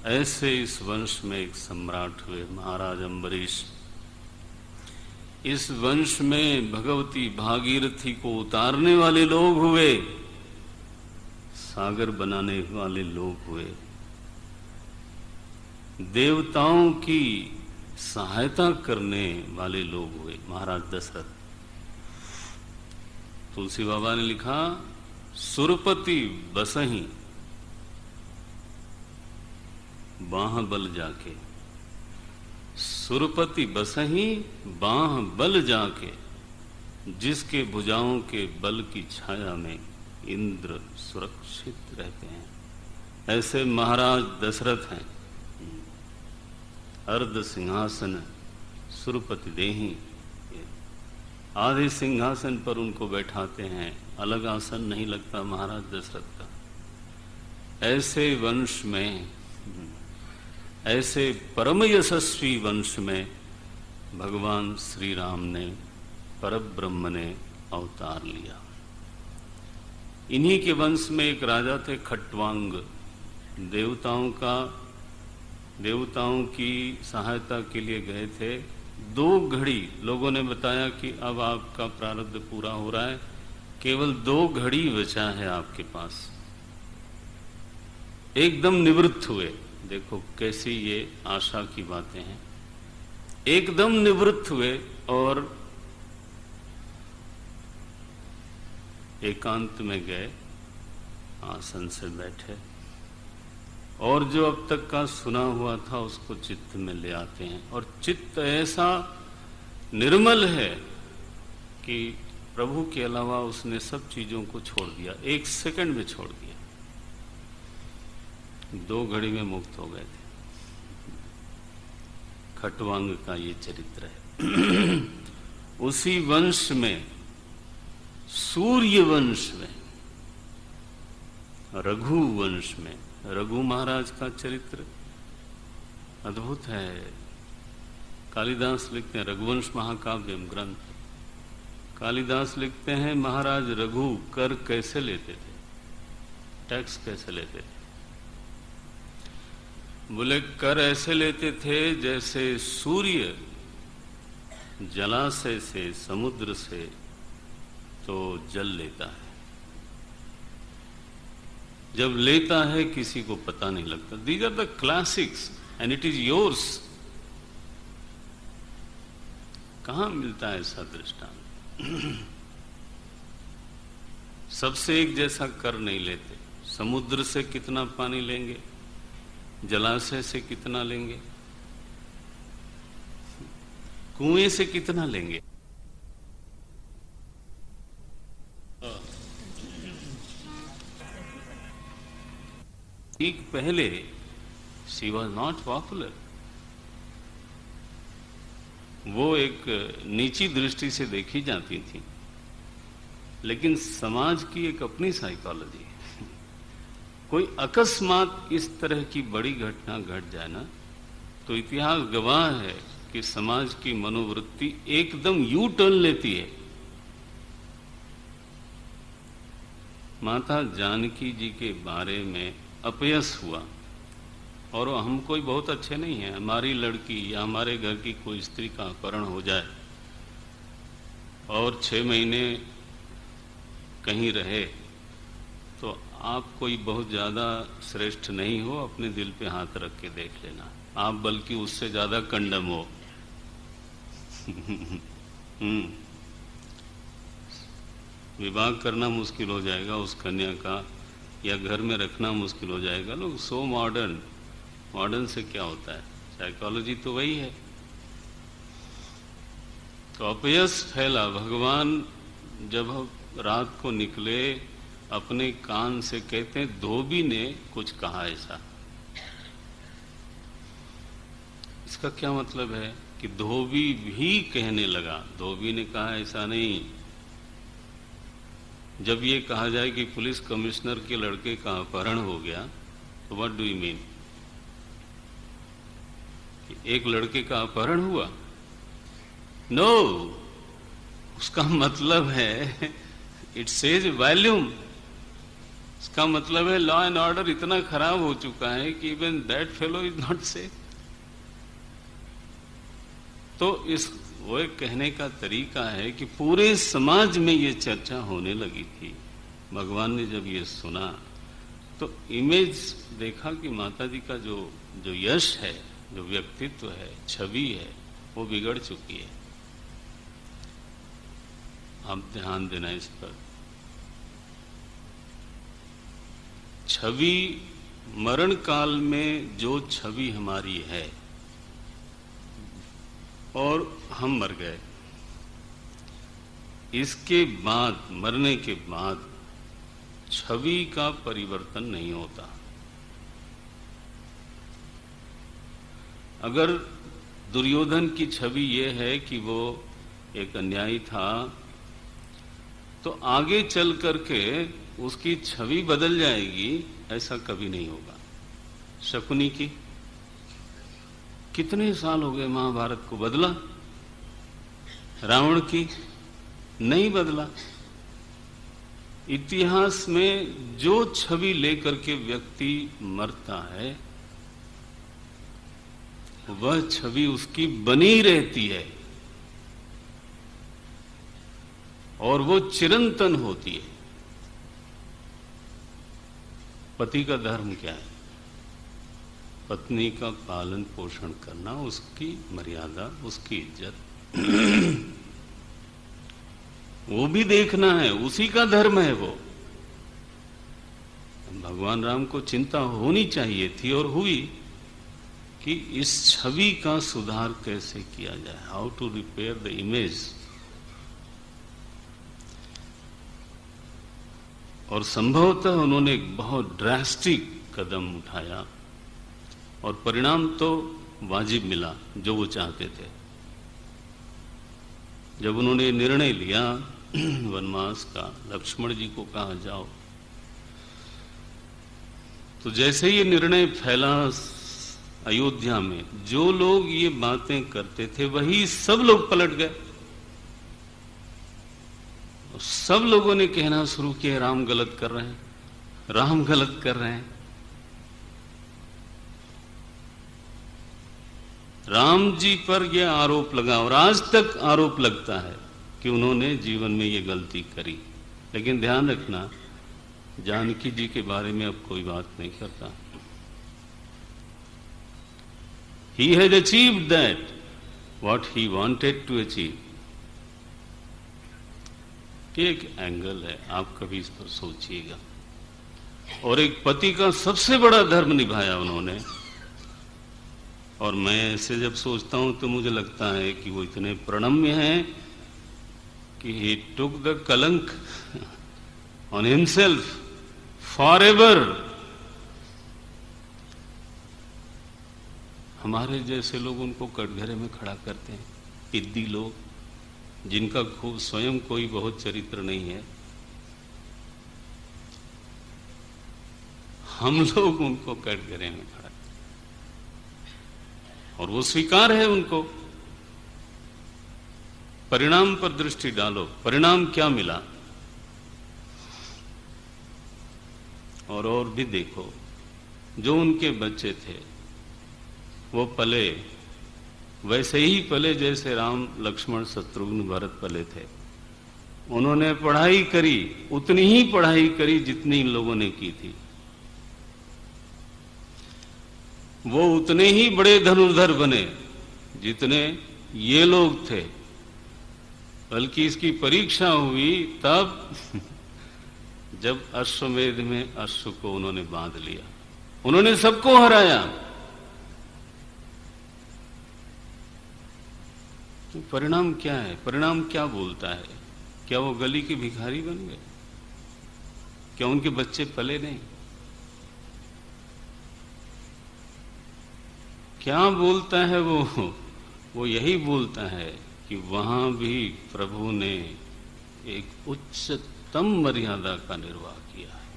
ऐसे इस वंश में एक सम्राट हुए महाराज अम्बरीश। इस वंश में भगवती भागीरथी को उतारने वाले लोग हुए, सागर बनाने वाले लोग हुए, देवताओं की सहायता करने वाले लोग हुए महाराज दशरथ। तुलसी बाबा ने लिखा सुरपति बसही बाह बल जाके। सुरपति बसही बाह बल जाके, जिसके भुजाओं के बल की छाया में इंद्र सुरक्षित रहते हैं, ऐसे महाराज दशरथ हैं। अर्ध सिंहासन सुरपति देही, आधे सिंहासन पर उनको बैठाते हैं, अलग आसन नहीं लगता महाराज दशरथ का। ऐसे वंश में, ऐसे परम यशस्वी वंश में भगवान श्री राम ने, परब्रह्म ने अवतार लिया। इन्हीं के वंश में एक राजा थे खट्वांग। देवताओं की सहायता के लिए गए थे। 2 घड़ी लोगों ने बताया कि अब आपका प्रारब्ध पूरा हो रहा है, केवल 2 घड़ी बचा है आपके पास। एकदम निवृत्त हुए। देखो कैसी ये आशा की बातें हैं। एकदम निवृत्त हुए और एकांत में गए, आसन से बैठे और जो अब तक का सुना हुआ था उसको चित्त में ले आते हैं, और चित्त ऐसा निर्मल है कि प्रभु के अलावा उसने सब चीजों को छोड़ दिया, 1 सेकंड में छोड़ दिया, 2 घड़ी में मुक्त हो गए थे। खटवांग का ये चरित्र है। उसी वंश में, सूर्य वंश में, रघु वंश में, रघु महाराज का चरित्र अद्भुत है। कालिदास लिखते हैं, रघुवंश महाकाव्य ग्रंथ, कालिदास लिखते हैं महाराज रघु कर कैसे लेते थे, टैक्स कैसे लेते थे। बोले कर ऐसे लेते थे जैसे सूर्य जलाशय से, समुद्र से तो जल लेता है, जब लेता है किसी को पता नहीं लगता। These are the classics and it is yours. कहां मिलता है ऐसा दृष्टांत? सबसे एक जैसा कर नहीं लेते। समुद्र से कितना पानी लेंगे, जलाशय से कितना लेंगे, कुएं से कितना लेंगे। ठीक पहले शी वॉज नॉट पॉपुलर। वो एक नीची दृष्टि से देखी जाती थी, लेकिन समाज की एक अपनी साइकोलॉजी है। कोई अकस्मात इस तरह की बड़ी घटना घट जाए ना, तो इतिहास गवाह है कि समाज की मनोवृत्ति एकदम यू टर्न लेती है। माता जानकी जी के बारे में अपयश हुआ, और हम कोई बहुत अच्छे नहीं हैं। हमारी लड़की या हमारे घर की कोई स्त्री का अपहरण हो जाए और 6 महीने कहीं रहे, तो आप कोई बहुत ज़्यादा श्रेष्ठ नहीं हो, अपने दिल पे हाथ रख के देख लेना, आप बल्कि उससे ज़्यादा कंडम हो। विवाह करना मुश्किल हो जाएगा उस कन्या का, या घर में रखना मुश्किल हो जाएगा। लोग सो मॉडर्न, मॉडर्न से क्या होता है, साइकोलॉजी तो वही है। तो अपयश फैला। भगवान जब रात को निकले, अपने कान से कहते हैं धोबी ने कुछ कहा ऐसा। इसका क्या मतलब है कि धोबी भी कहने लगा। धोबी ने कहा ऐसा नहीं। जब ये कहा जाए कि पुलिस कमिश्नर के लड़के का अपहरण हो गया, तो व्हाट डू यू मीन? एक लड़के का अपहरण हुआ? नो, उसका मतलब है इट सेज वॉल्यूम। इसका मतलब है लॉ एंड ऑर्डर इतना खराब हो चुका है कि even that fellow is not safe. तो इस वो एक कहने का तरीका है कि पूरे समाज में ये चर्चा होने लगी थी। भगवान ने जब ये सुना तो इमेज देखा कि माता जी का जो यश है, जो व्यक्तित्व है, छवि है, वो बिगड़ चुकी है। आप ध्यान देना इस पर। छवि, मरण काल में जो छवि हमारी है और हम मर गए, इसके बाद, मरने के बाद छवि का परिवर्तन नहीं होता। अगर दुर्योधन की छवि ये है कि वो एक अन्यायी था, तो आगे चल करके उसकी छवि बदल जाएगी, ऐसा कभी नहीं होगा। शकुनी की कितने साल हो गए महाभारत को, बदला? रावण की नहीं बदला। इतिहास में जो छवि लेकर के व्यक्ति मरता है, वह छवि उसकी बनी रहती है और वो चिरंतन होती है। पति का धर्म क्या है? पत्नी का पालन पोषण करना, उसकी मर्यादा, उसकी इज्जत वो भी देखना है, उसी का धर्म है वो। भगवान राम को चिंता होनी चाहिए थी और हुई कि इस छवि का सुधार कैसे किया जाए, how to repair the image. और संभवतः उन्होंने एक बहुत ड्रास्टिक कदम उठाया और परिणाम तो वाजिब मिला जो वो चाहते थे। जब उन्होंने निर्णय लिया वनवास का, लक्ष्मण जी को कहा जाओ, तो जैसे ये निर्णय फैला अयोध्या में, जो लोग ये बातें करते थे वही सब लोग पलट गए। सब लोगों ने कहना शुरू किया राम गलत कर रहे हैं, राम गलत कर रहे हैं। राम जी पर यह आरोप लगा और आज तक आरोप लगता है कि उन्होंने जीवन में ये गलती करी। लेकिन ध्यान रखना, जानकी जी के बारे में अब कोई बात नहीं करता। He had achieved that what he wanted to achieve। एक एंगल है, आप कभी इस पर सोचिएगा। और एक पति का सबसे बड़ा धर्म निभाया उन्होंने। और मैं ऐसे जब सोचता हूं तो मुझे लगता है कि वो इतने प्रणम्य हैं कि he took the कलंक on himself forever। हमारे जैसे लोग उनको कटघरे में खड़ा करते हैं, इद्दी लोग जिनका खूब स्वयं कोई बहुत चरित्र नहीं है, हम लोग उनको कटघरे में खड़ा, और वो स्वीकार है उनको। परिणाम पर दृष्टि डालो, परिणाम क्या मिला। और भी देखो, जो उनके बच्चे थे वो पले वैसे ही पले जैसे राम लक्ष्मण शत्रुघ्न भरत पले थे। उन्होंने पढ़ाई करी, उतनी ही पढ़ाई करी जितनी इन लोगों ने की थी। वो उतने ही बड़े धनुर्धर बने जितने ये लोग थे। बल्कि इसकी परीक्षा हुई तब जब अश्वमेध में अश्व को उन्होंने बांध लिया, उन्होंने सबको हराया। परिणाम क्या है? परिणाम क्या बोलता है? क्या वो गली के भिखारी बन गए? क्या उनके बच्चे पले नहीं? क्या बोलता है वो यही बोलता है कि वहां भी प्रभु ने एक उच्चतम मर्यादा का निर्वाह किया है।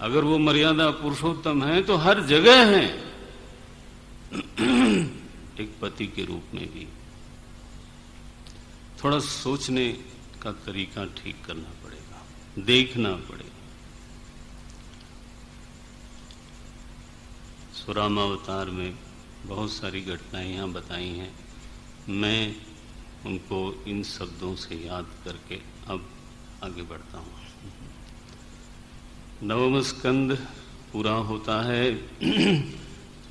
अगर वो मर्यादा पुरुषोत्तम है तो हर जगह है, एक पति के रूप में भी। थोड़ा सोचने का तरीका ठीक करना पड़ेगा, देखना पड़ेगा। सुरामावतार में बहुत सारी घटनाएं यहां बताई हैं, मैं उनको इन शब्दों से याद करके अब आगे बढ़ता हूं। नवम स्कंद पूरा होता है।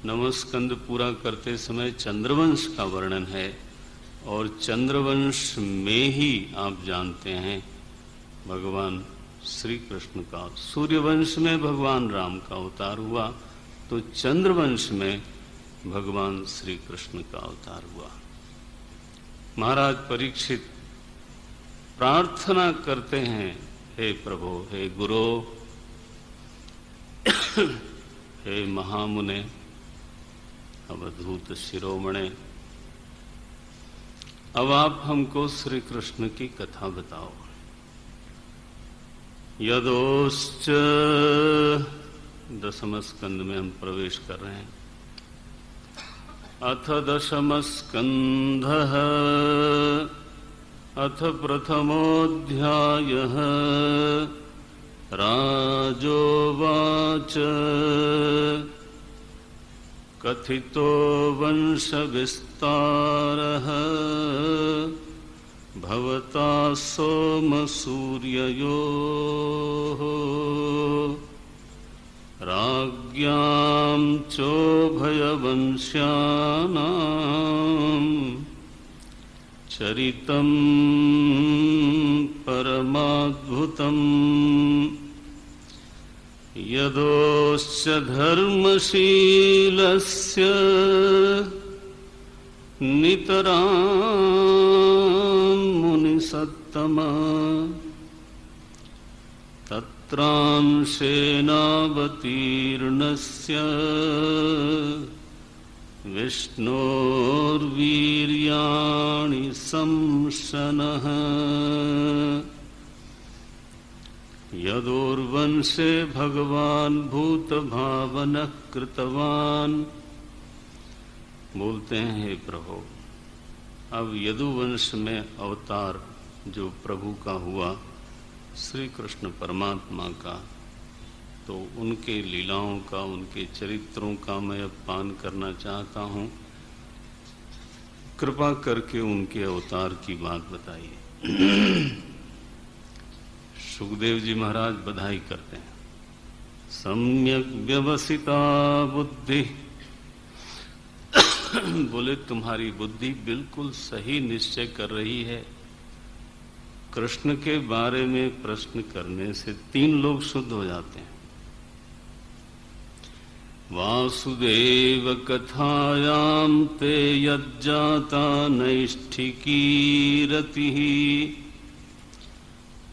नवम स्कंद पूरा करते समय चंद्रवंश का वर्णन है, और चंद्रवंश में ही आप जानते हैं भगवान श्री कृष्ण का, सूर्यवंश में भगवान राम का अवतार हुआ, तो चंद्रवंश में भगवान श्री कृष्ण का अवतार हुआ। महाराज परीक्षित प्रार्थना करते हैं, हे प्रभु, हे गुरु, हे महामुने, अवधूत शिरोमणे, अब आप हमको श्री कृष्ण की कथा बताओ। यदोश्च, दशम स्कंद में हम प्रवेश कर रहे हैं। अथ दशम स्कंधः अथ प्रथमोऽध्यायः। राजोवाच कथितो वंश विस्तारः भवता सोम सूर्ययोः राज्ञां चोभयवंश्यानां चरितं परमाद्भुतम् यदोश्च धर्मशीलस्य नितरां मुनिसत्तमा तत्रांशेनावतीर्णस्य विष्णोर्वीर्याणि संशनः यदुर्वंशे भगवान भूतभावनः कृतवान। बोलते हैं, हे प्रभु, अब यदुवंश में अवतार जो प्रभु का हुआ श्री कृष्ण परमात्मा का, तो उनके लीलाओं का, उनके चरित्रों का मैं अब पान करना चाहता हूँ। कृपा करके उनके अवतार की बात बताइए। सुखदेव जी महाराज बधाई करते हैं। सम्यक व्यवसिता बुद्धि बोले तुम्हारी बुद्धि बिल्कुल सही निश्चय कर रही है। कृष्ण के बारे में प्रश्न करने से 3 लोग शुद्ध हो जाते हैं। वासुदेव कथायां ते यज्जाता नैष्ठिकी रतिः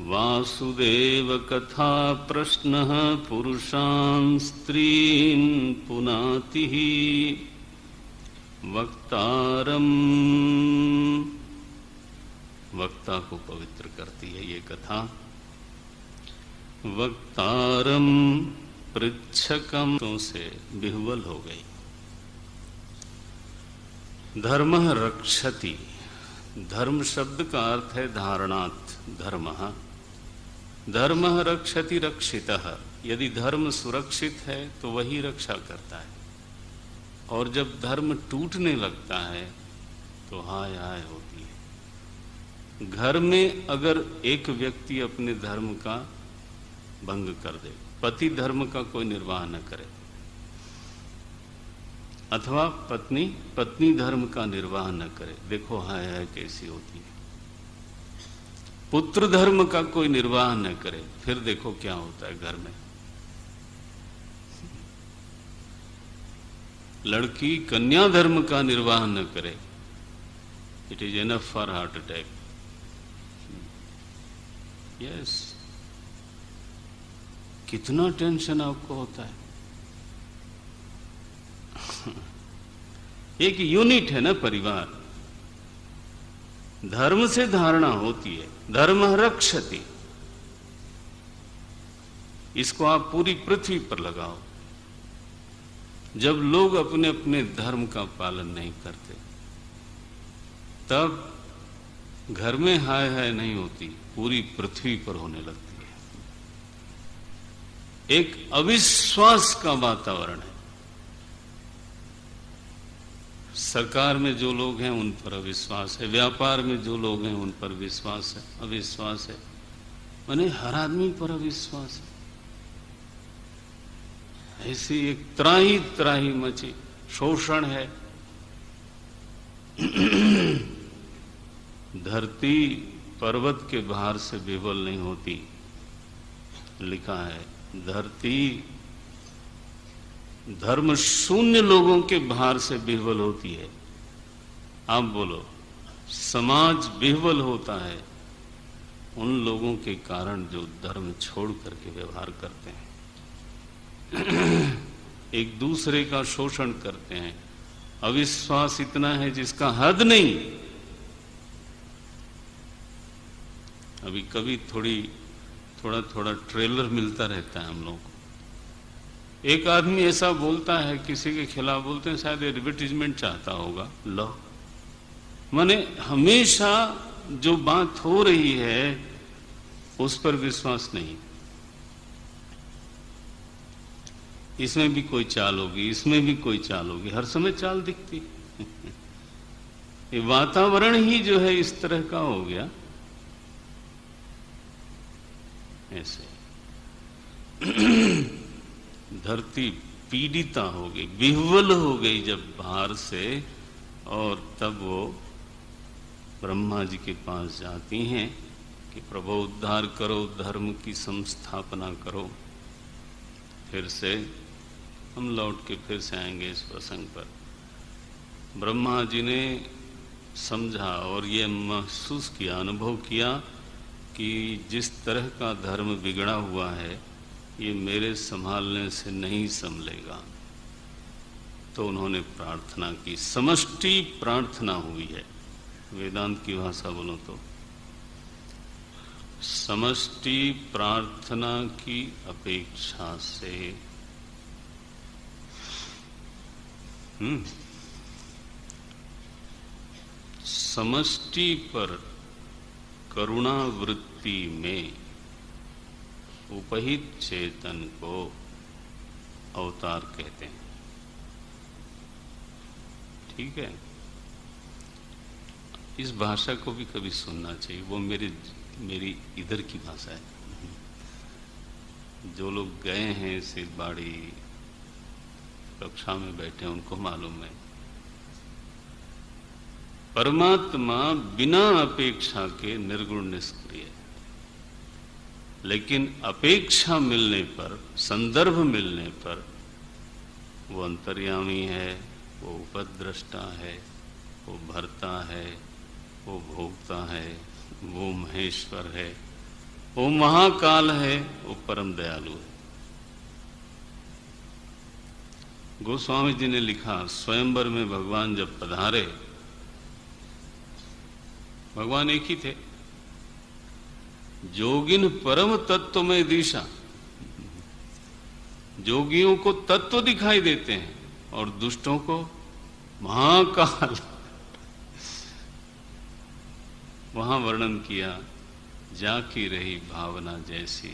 वासुदेव कथा प्रश्नः पुरुषान् स्त्रीन् पुनातिः वक्तारम्, वक्ता को पवित्र करती है ये कथा। वक्तारम पृच्छकम से विह्वल हो गई। धर्म रक्षति, धर्म शब्द का अर्थ है धारणात् धर्म। धर्म रक्षति रक्षितः, यदि धर्म सुरक्षित है तो वही रक्षा करता है, और जब धर्म टूटने लगता है तो हाय हाय होती है। घर में अगर एक व्यक्ति अपने धर्म का भंग कर दे, पति धर्म का कोई निर्वाह न करे, अथवा पत्नी धर्म का निर्वाह न करे, देखो हाय हाय कैसी होती है। पुत्र धर्म का कोई निर्वाह न करे, फिर देखो क्या होता है घर में। लड़की कन्या धर्म का निर्वाह न करे, it is enough for heart attack. Yes, कितना टेंशन आपको होता है। एक यूनिट है ना परिवार, धर्म से धारणा होती है। धर्म रक्षति, इसको आप पूरी पृथ्वी पर लगाओ। जब लोग अपने अपने धर्म का पालन नहीं करते, तब घर में हाय हाय नहीं होती, पूरी पृथ्वी पर होने लगती है। एक अविश्वास का वातावरण है। सरकार में जो लोग हैं उन पर अविश्वास है, व्यापार में जो लोग हैं उन पर विश्वास है, अविश्वास है, माने हर आदमी पर अविश्वास है। ऐसी एक त्राही त्राही मची, शोषण है। धरती पर्वत के भार से विह्वल नहीं होती, लिखा है धरती धर्म शून्य लोगों के भार से विह्वल होती है। आप बोलो, समाज विह्वल होता है उन लोगों के कारण जो धर्म छोड़ करके व्यवहार करते हैं, एक दूसरे का शोषण करते हैं। अविश्वास इतना है जिसका हद नहीं। अभी कभी थोड़ा थोड़ा ट्रेलर मिलता रहता है हम लोगों को। एक आदमी ऐसा बोलता है, किसी के खिलाफ बोलते हैं, शायद एडवर्टीजमेंट चाहता होगा। लो, माने हमेशा जो बात हो रही है उस पर विश्वास नहीं। इसमें भी कोई चाल होगी, इसमें भी कोई चाल होगी, हर समय चाल दिखती। ये वातावरण ही जो है इस तरह का हो गया। ऐसे धरती पीड़िता हो गई, विह्वल हो गई जब भार से, और तब वो ब्रह्मा जी के पास जाती हैं कि प्रभु उद्धार करो, धर्म की संस्थापना करो। फिर से हम लौट के फिर से आएंगे इस प्रसंग पर। ब्रह्मा जी ने समझा और ये महसूस किया, अनुभव किया कि जिस तरह का धर्म बिगड़ा हुआ है ये मेरे संभालने से नहीं संभलेगा। तो उन्होंने प्रार्थना की, समष्टि प्रार्थना हुई है। वेदांत की भाषा बोलो तो समष्टि प्रार्थना की अपेक्षा से समष्टि पर करुणा वृत्ति में उपहित चेतन को अवतार कहते हैं। ठीक है, इस भाषा को भी कभी सुनना चाहिए। वो मेरी इधर की भाषा है। जो लोग गए हैं सिद्धबाड़ी कक्षा में बैठे हैं उनको मालूम है। परमात्मा बिना अपेक्षा के निर्गुण निष्क्रिय है, लेकिन अपेक्षा मिलने पर, संदर्भ मिलने पर वो अंतर्यामी है, वो उपद्रष्टा है, वो भर्ता है, वो भोक्ता है, वो महेश्वर है, वो महाकाल है, वो परम दयालु है। गोस्वामी जी ने लिखा, स्वयंवर में भगवान जब पधारे, भगवान एक ही थे। जोगिन परम तत्व में दिशा, जोगियों को तत्व दिखाई देते हैं और दुष्टों को महाकाल। वहां वर्णन किया, जाकी रही भावना जैसी,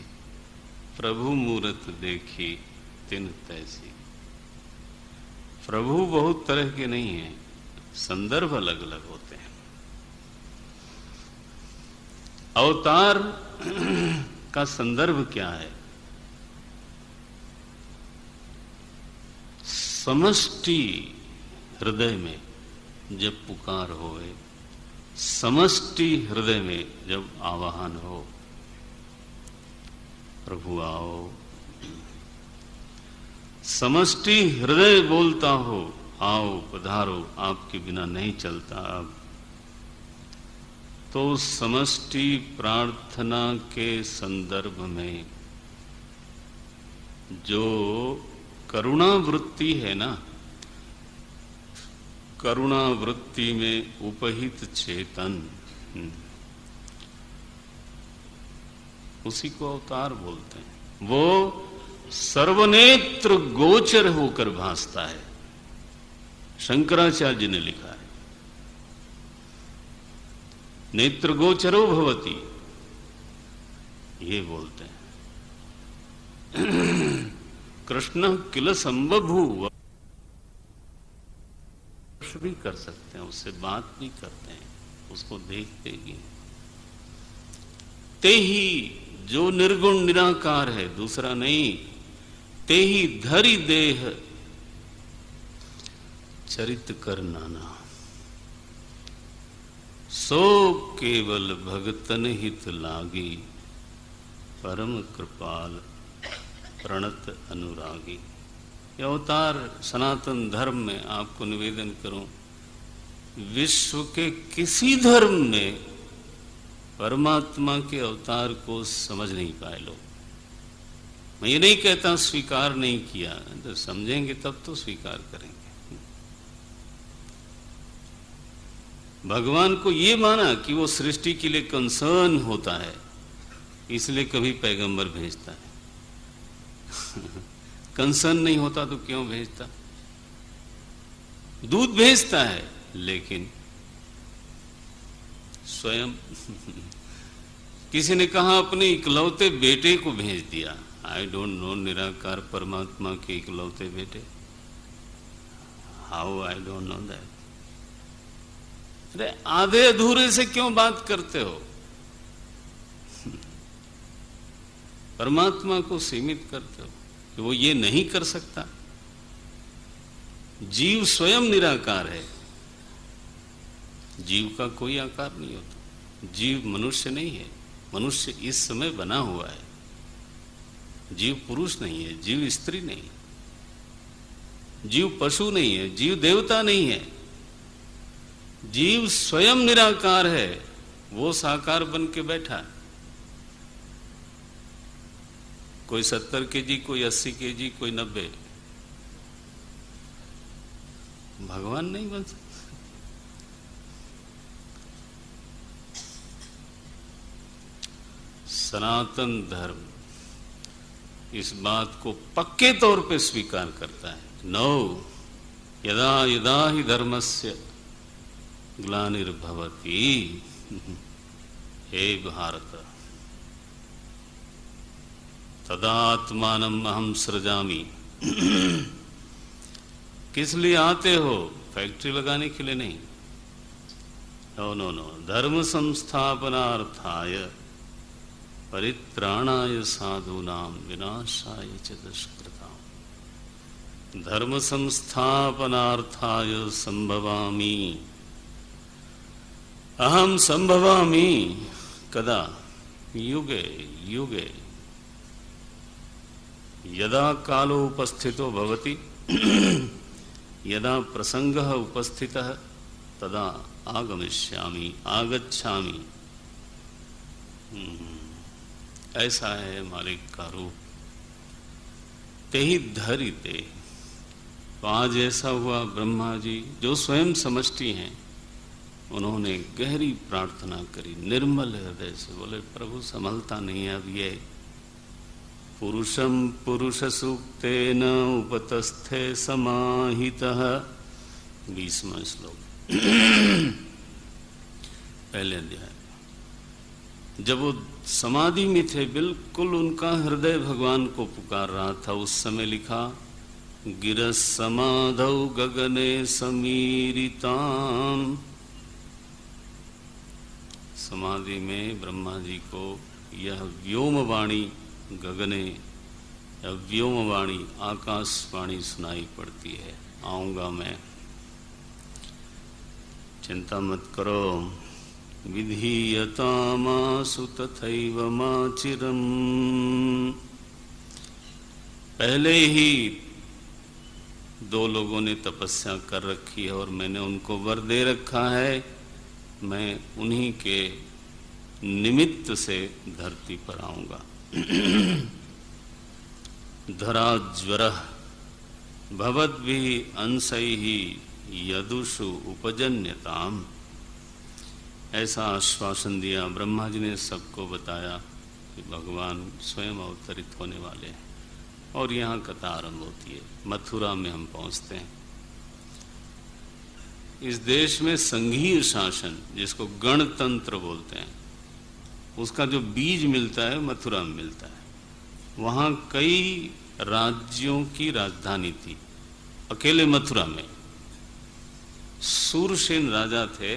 प्रभु मूरत देखी तिन तैसी। प्रभु बहुत तरह के नहीं हैं, संदर्भ अलग अलग होते हैं। अवतार का संदर्भ क्या है? समष्टि हृदय में जब पुकार होए, समष्टि हृदय में जब आवाहन हो, प्रभु आओ। समष्टि हृदय बोलता हो, आओ पधारो, आपके बिना नहीं चलता अब। तो समष्टि प्रार्थना के संदर्भ में जो करुणा वृत्ति है ना, करुणा वृत्ति में उपहित चेतन, उसी को अवतार बोलते हैं। वो सर्वनेत्र गोचर होकर भासता है। शंकराचार्य जी ने लिखा है, नेत्र गोचरो भवति, ये बोलते हैं। कृष्ण किल संबभूव, भी कर सकते हैं, उससे बात भी करते हैं, उसको देखते ही। ते ही जो निर्गुण निराकार है, दूसरा नहीं, ते ही धरि देह चरित कर नाना, सो केवल भगतन हित लागी, परम कृपाल प्रणत अनुरागी। यह अवतार सनातन धर्म में आपको निवेदन करूं, विश्व के किसी धर्म में परमात्मा के अवतार को समझ नहीं पाए लोग। मैं ये नहीं कहता स्वीकार नहीं किया, तो समझेंगे तब तो स्वीकार करेंगे। भगवान को ये माना कि वो सृष्टि के लिए कंसर्न होता है, इसलिए कभी पैगंबर भेजता है। कंसर्न नहीं होता तो क्यों भेजता? दूध भेजता है, लेकिन स्वयं किसी ने कहा अपने इकलौते बेटे को भेज दिया। आई डोंट नो, निराकार परमात्मा के इकलौते बेटे, how I don't know that. अरे आधे अधूरे से क्यों बात करते हो? परमात्मा को सीमित करते हो कि वो ये नहीं कर सकता। जीव स्वयं निराकार है, जीव का कोई आकार नहीं होता। जीव मनुष्य नहीं है, मनुष्य इस समय बना हुआ है। जीव पुरुष नहीं है, जीव स्त्री नहीं है, जीव पशु नहीं है, जीव देवता नहीं है। जीव स्वयं निराकार है, वो साकार बन के बैठा है। कोई 70 kg, कोई 80 kg, कोई 90। भगवान नहीं बन सकता। सनातन धर्म इस बात को पक्के तौर पे स्वीकार करता है। नौ यदा यदा ही धर्मस्य ग्लानिर्भवति, हे भारत, तदात्मानम् अहं सृजामि। किस लिए आते हो? फैक्ट्री लगाने के लिए नहीं। नो नो नो, धर्म संस्थापनार्थाय परित्राणाय साधूनां विनाशाय च दुष्कृताम्। धर्म संस्थापनार्थाय संभवामि, अहम संभवामि। कदा? युगे युगे यदा कालो उपस्थितो भवति, यदा प्रसंगः उपस्थितः तदा आगमिष्यामि, आगच्छामि। ऐसा है मालिक का रूप। ते ही धरि ते। तो आज ऐसा हुआ, ब्रह्मा जी जो स्वयं समष्टि हैं, उन्होंने गहरी प्रार्थना करी, निर्मल हृदय से बोले, प्रभु संभलता नहीं है अब ये। पुरुषम पुरुष सूक्तेन उपतस्थे समाहितः, 20वां श्लोक, पहले अध्याय। जब वो समाधि में थे, बिल्कुल उनका हृदय भगवान को पुकार रहा था, उस समय लिखा, गिरस समाधौ गगने समीरिताम। समाधि में ब्रह्मा जी को यह व्योमवाणी गगने, या व्योमवाणी आकाशवाणी सुनाई पड़ती है, आऊंगा मैं, चिंता मत करो। विधीयतामासु तथैव माचिरम्। पहले ही 2 लोगों ने तपस्या कर रखी है और मैंने उनको वर दे रखा है, मैं उन्हीं के निमित्त से धरती पर आऊंगा। धराज्वरः भवद्भिः अंशैः यदुषु उपजन्यताम्। ऐसा आश्वासन दिया ब्रह्मा जी ने, सबको बताया कि भगवान स्वयं अवतरित होने वाले हैं। और यहाँ कथा आरंभ होती है। मथुरा में हम पहुँचते हैं। इस देश में संघीय शासन, जिसको गणतंत्र बोलते हैं, उसका जो बीज मिलता है मथुरा में मिलता है। वहाँ कई राज्यों की राजधानी थी, अकेले मथुरा में सूरसेन राजा थे।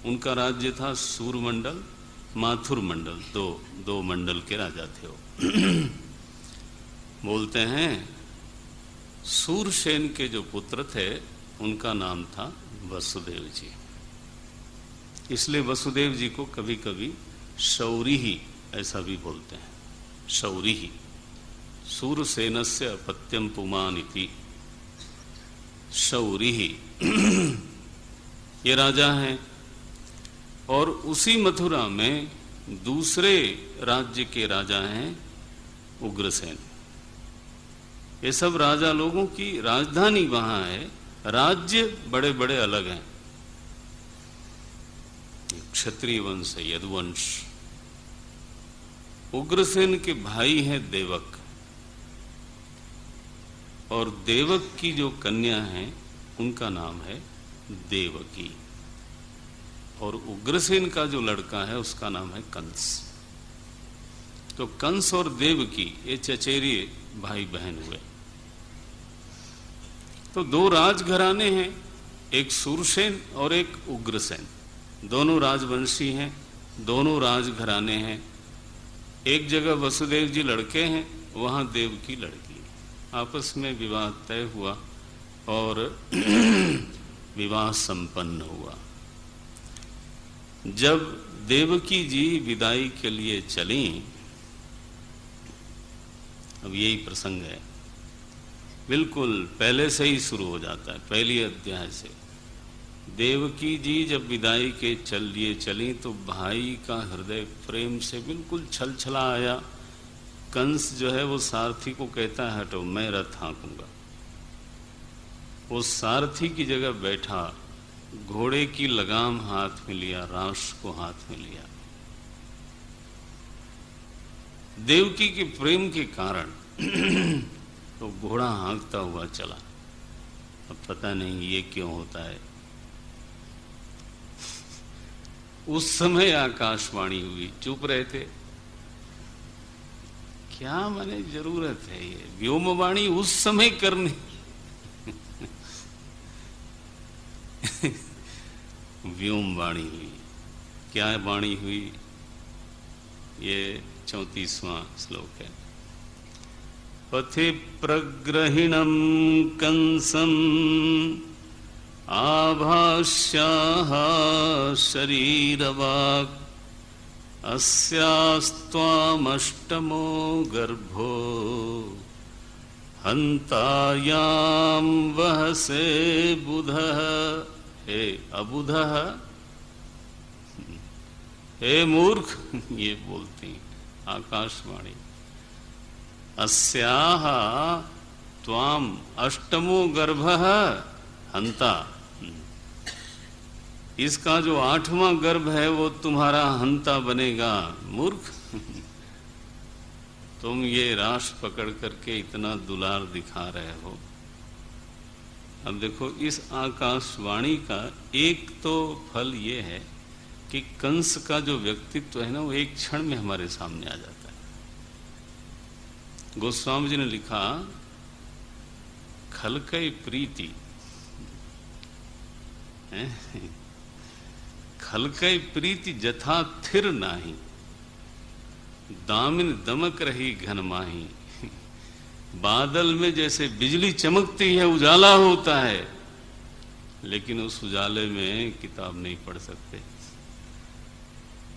उनका राज्य था सूरमंडल, माथुर मंडल, दो मंडल के राजा थे वो। बोलते हैं सूरसेन के जो पुत्र थे उनका नाम था वसुदेव जी। इसलिए वसुदेव जी को कभी कभी शौरी ही ऐसा भी बोलते हैं, शौरी ही। सूरसेनस्य अपत्यम पुमान इति शौरी ही। ये राजा हैं। और उसी मथुरा में दूसरे राज्य के राजा हैं उग्रसेन। ये सब राजा लोगों की राजधानी वहां है, राज्य बड़े बड़े अलग हैं। क्षत्रिय वंश है, यदुवंश। उग्रसेन के भाई हैं देवक, और देवक की जो कन्या है उनका नाम है देवकी। और उग्रसेन का जो लड़का है उसका नाम है कंस। तो कंस और देवकी ये चचेरे भाई बहन हुए। तो 2 राजघराने हैं, एक सूरसेन और एक उग्रसेन। दोनों राजवंशी हैं, दोनों राजघराने हैं। एक जगह वसुदेव जी लड़के हैं, वहां देवकी लड़की है। आपस में विवाह तय हुआ और विवाह संपन्न हुआ। जब देवकी जी विदाई के लिए चली। अब यही प्रसंग है, बिल्कुल पहले से ही शुरू हो जाता है, पहली अध्याय से। देवकी जी जब विदाई के लिए चली तो भाई का हृदय प्रेम से बिल्कुल छलछला आया। कंस जो है वो सारथी को कहता है हटो, मैं रथ हाँकूंगा। वो सारथी की जगह बैठा, घोड़े की लगाम हाथ में लिया, राष्ट्र को हाथ में लिया। देवकी के प्रेम के कारण तो घोड़ा हाँकता हुआ चला। अब पता नहीं ये क्यों होता है। उस समय आकाशवाणी हुई, चुप रहे थे। क्या माने जरूरत है ये व्योमवाणी उस समय करनी। व्योम वाणी हुई। क्या वाणी हुई? ये 34वां श्लोक है। पथि प्रग्रहिणं कंसम् आभाष्याः शरीरवाक् अस्यास्त्वामष्टमो गर्भो हन्तायां वहसे बुधः। हे अबुधः, हे मूर्ख, ये बोलती आकाशवाणी। अस्याः त्वाम अष्टमो गर्भः हंता। इसका जो 8वां गर्भ है वो तुम्हारा हंता बनेगा। मूर्ख, तुम ये राश पकड़ करके इतना दुलार दिखा रहे हो। अब देखो, इस आकाशवाणी का एक तो फल ये है कि कंस का जो व्यक्तित्व है ना, वो एक क्षण में हमारे सामने आ जाता है। गोस्वामी जी ने लिखा, खलकै प्रीति, खलकै प्रीति जथा थिर नाही, दामिन दमक रही घन माही। बादल में जैसे बिजली चमकती है, उजाला होता है, लेकिन उस उजाले में किताब नहीं पढ़ सकते,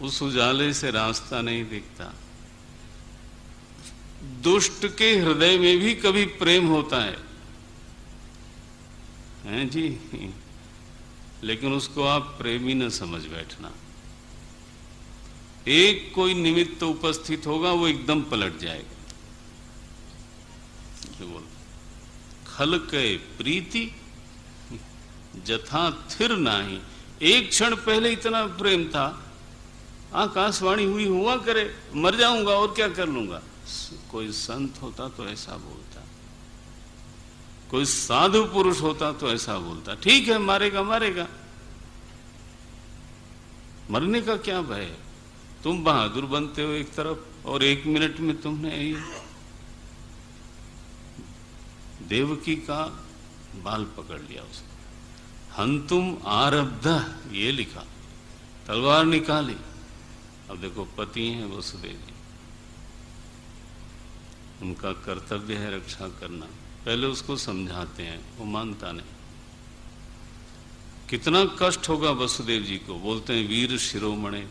उस उजाले से रास्ता नहीं दिखता। दुष्ट के हृदय में भी कभी प्रेम होता है, हैं जी, लेकिन उसको आप प्रेमी न समझ बैठना। एक कोई निमित्त तो उपस्थित होगा, वो एकदम पलट जाएगा। बोल, खलकै प्रीति जथा थिर नाही। एक क्षण पहले इतना प्रेम था, आकाशवाणी हुई, हुआ करे, मर जाऊंगा और क्या कर लूंगा। कोई संत होता तो ऐसा बोलता, कोई साधु पुरुष होता तो ऐसा बोलता, ठीक है मारेगा मारेगा, मरने का क्या भय है। तुम बहादुर बनते हो एक तरफ, और 1 मिनट में तुमने देवकी का बाल पकड़ लिया उसने। हंतुम आरब्ध, ये लिखा, तलवार निकाली। अब देखो, पति हैं वसुदेव जी, उनका कर्तव्य है रक्षा करना। पहले उसको समझाते हैं, वो मानता नहीं। कितना कष्ट होगा वसुदेव जी को। बोलते हैं, वीर शिरोमणे,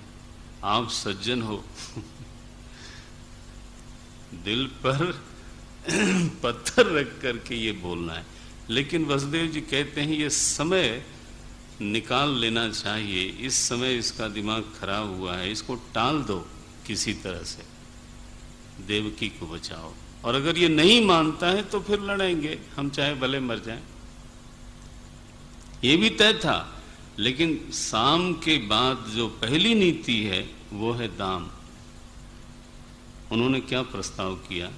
आप सज्जन हो, दिल पर पत्थर रख करके ये बोलना है। लेकिन वसुदेव जी कहते हैं, ये समय निकाल लेना चाहिए, इस समय इसका दिमाग खराब हुआ है, इसको टाल दो किसी तरह से, देवकी को बचाओ। और अगर ये नहीं मानता है तो फिर लड़ेंगे, हम चाहे भले मर जाएं। ये भी तय था। लेकिन साम के बाद जो पहली नीति है वो है दाम। उन्होंने क्या प्रस्ताव किया,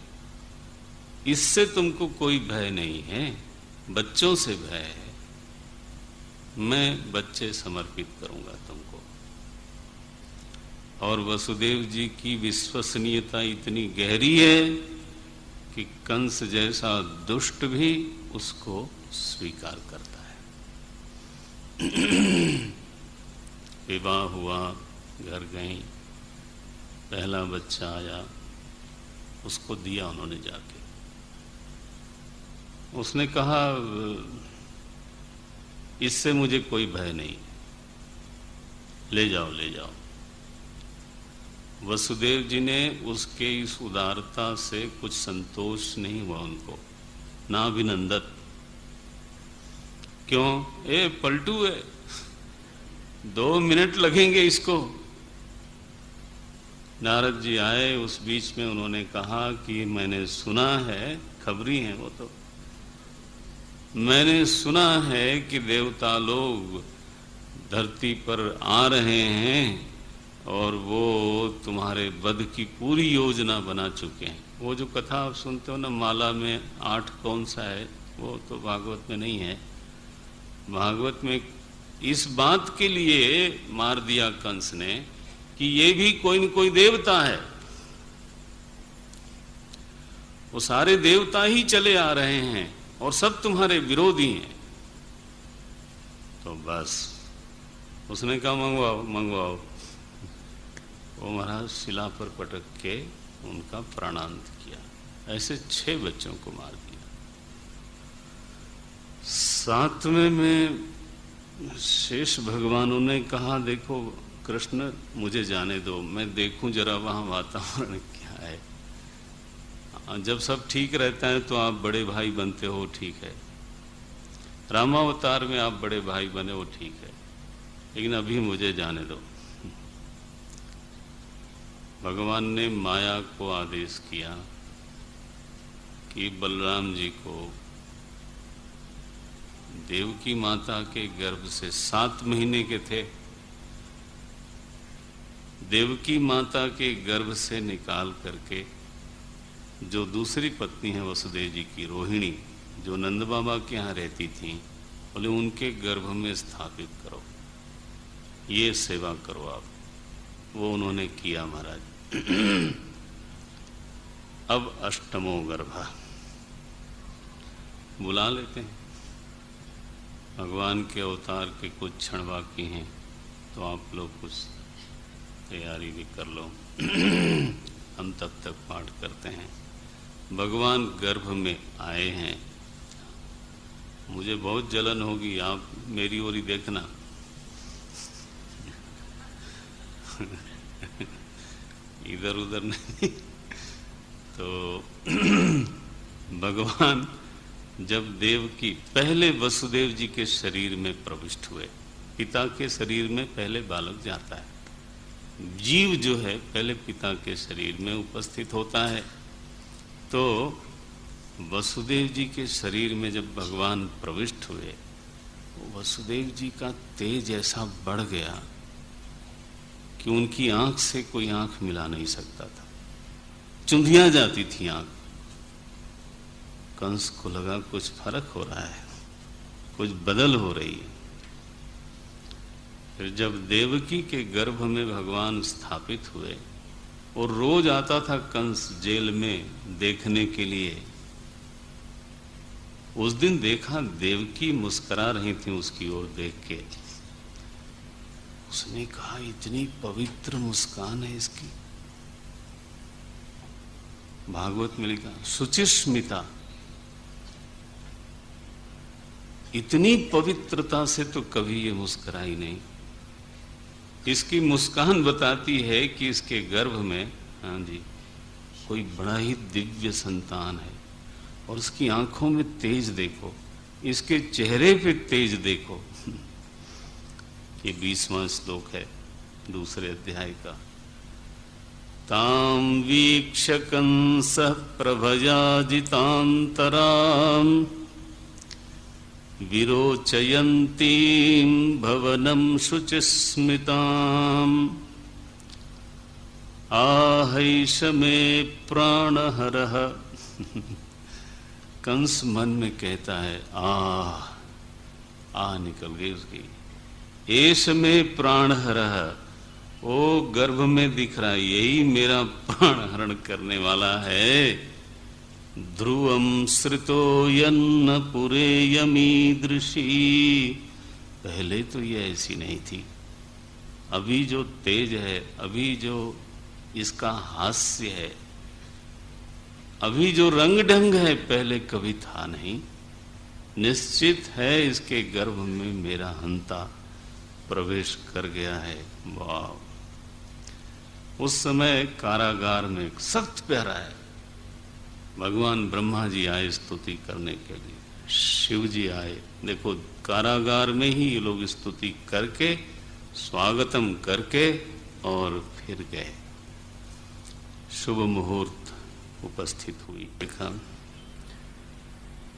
इससे तुमको कोई भय नहीं है, बच्चों से भय है, मैं बच्चे समर्पित करूंगा तुमको। और वसुदेव जी की विश्वसनीयता इतनी गहरी है कि कंस जैसा दुष्ट भी उसको स्वीकार करता है। विवाह हुआ, घर गई, पहला बच्चा आया, उसको दिया उन्होंने जाके। उसने कहा, इससे मुझे कोई भय नहीं, ले जाओ ले जाओ। वसुदेव जी ने उसके इस उदारता से कुछ संतोष नहीं हुआ उनको, ना अभिनंदत। क्यों? ए पलटू है, 2 मिनट लगेंगे इसको। नारद जी आए, उस बीच में उन्होंने कहा कि मैंने सुना है, खबरी हैं वो तो, मैंने सुना है कि देवता लोग धरती पर आ रहे हैं और वो तुम्हारे वध की पूरी योजना बना चुके हैं। वो जो कथा आप सुनते हो ना, माला में 8 कौन सा है, वो तो भागवत में नहीं है। भागवत में इस बात के लिए मार दिया कंस ने कि ये भी कोई न कोई देवता है, वो सारे देवता ही चले आ रहे हैं और सब तुम्हारे विरोधी हैं। तो बस उसने कहा मंगवाओ मंगवाओ। वो महाराज शिला पर पटक के उनका प्राणांत किया। ऐसे 6 बच्चों को मार दिया। 7वें में शेष भगवानों ने कहा, देखो कृष्ण मुझे जाने दो, मैं देखूं जरा वहां वातावरण क्या है। जब सब ठीक रहता है तो आप बड़े भाई बनते हो, ठीक है। रामावतार में आप बड़े भाई बने, वो ठीक है, लेकिन अभी मुझे जाने दो। भगवान ने माया को आदेश किया कि बलराम जी को देवकी माता के गर्भ से 7 महीने के थे, देवकी माता के गर्भ से निकाल करके जो दूसरी पत्नी है वसुदेव जी की, रोहिणी, जो नंद बाबा के यहाँ रहती थी, बोले उनके गर्भ में स्थापित करो, ये सेवा करो आप। वो उन्होंने किया महाराज। अब 8वां गर्भ बुला लेते हैं। भगवान के अवतार के कुछ क्षण बाकी हैं, तो आप लोग कुछ तैयारी भी कर लो। हम तब तक पाठ करते हैं। भगवान गर्भ में आए हैं। मुझे बहुत जलन होगी, आप मेरी ओर ही देखना। इधर उधर नहीं। तो भगवान जब देवकी पहले वसुदेव जी के शरीर में प्रविष्ट हुए, पिता के शरीर में पहले बालक जाता है, जीव जो है पहले पिता के शरीर में उपस्थित होता है। तो वसुदेव जी के शरीर में जब भगवान प्रविष्ट हुए, वसुदेव जी का तेज ऐसा बढ़ गया कि उनकी आंख से कोई आंख मिला नहीं सकता था, चुंधिया जाती थी आंख। कंस को लगा कुछ फर्क हो रहा है, कुछ बदल हो रही है। फिर जब देवकी के गर्भ में भगवान स्थापित हुए, और रोज आता था कंस जेल में देखने के लिए। उस दिन देखा देवकी मुस्कुरा रही थी उसकी ओर देख के। उसने कहा, इतनी पवित्र मुस्कान है इसकी। भागवत में लिखा, शुचिस्मिता, इतनी पवित्रता से तो कभी ये मुस्कुराई नहीं। इसकी मुस्कान बताती है कि इसके गर्भ में, हाँ जी, कोई बड़ा ही दिव्य संतान है। और उसकी आंखों में तेज देखो, इसके चेहरे पे तेज देखो। ये 20वां श्लोक है 2 अध्याय का। ताम वीक्ष्य कंसः प्रभयाजितांतराम विरोचयन्तीं भवनं शुचिस्मिताम् आहैष मे प्राणहरः। कंस मन में कहता है, आ निकल गई उसकी। एष में प्राणहरः, ओ गर्भ में दिख रहा है, यही मेरा प्राण हरण करने वाला है। ध्रुवं श्रितो यन्न पुरे यमीदृशी। पहले तो ये ऐसी नहीं थी, अभी जो तेज है, अभी जो इसका हास्य है, अभी जो रंग ढंग है, पहले कभी था नहीं। निश्चित है इसके गर्भ में मेरा हंता प्रवेश कर गया है। वाह! उस समय कारागार में एक सख्त प्यारा है, भगवान ब्रह्मा जी आए स्तुति करने के लिए, शिव जी आए। देखो कारागार में ही ये लोग स्तुति करके स्वागतम करके और फिर गए। शुभ मुहूर्त उपस्थित हुई। देखा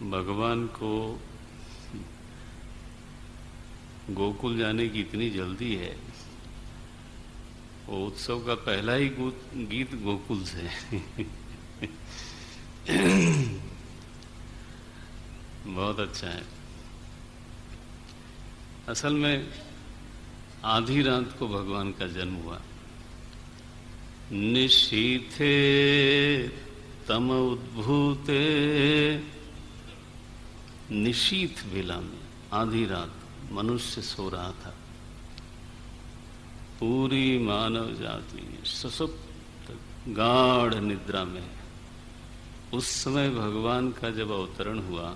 भगवान को गोकुल जाने की इतनी जल्दी है, वो उत्सव का पहला ही गीत गोकुल से बहुत अच्छा है। असल में आधी रात को भगवान का जन्म हुआ। निशीथे तम उद्भूते, निशीथ बेला में आधी रात मनुष्य सो रहा था, पूरी मानव जाति सुसुप्त गाढ़ निद्रा में। उस समय भगवान का जब अवतरण हुआ,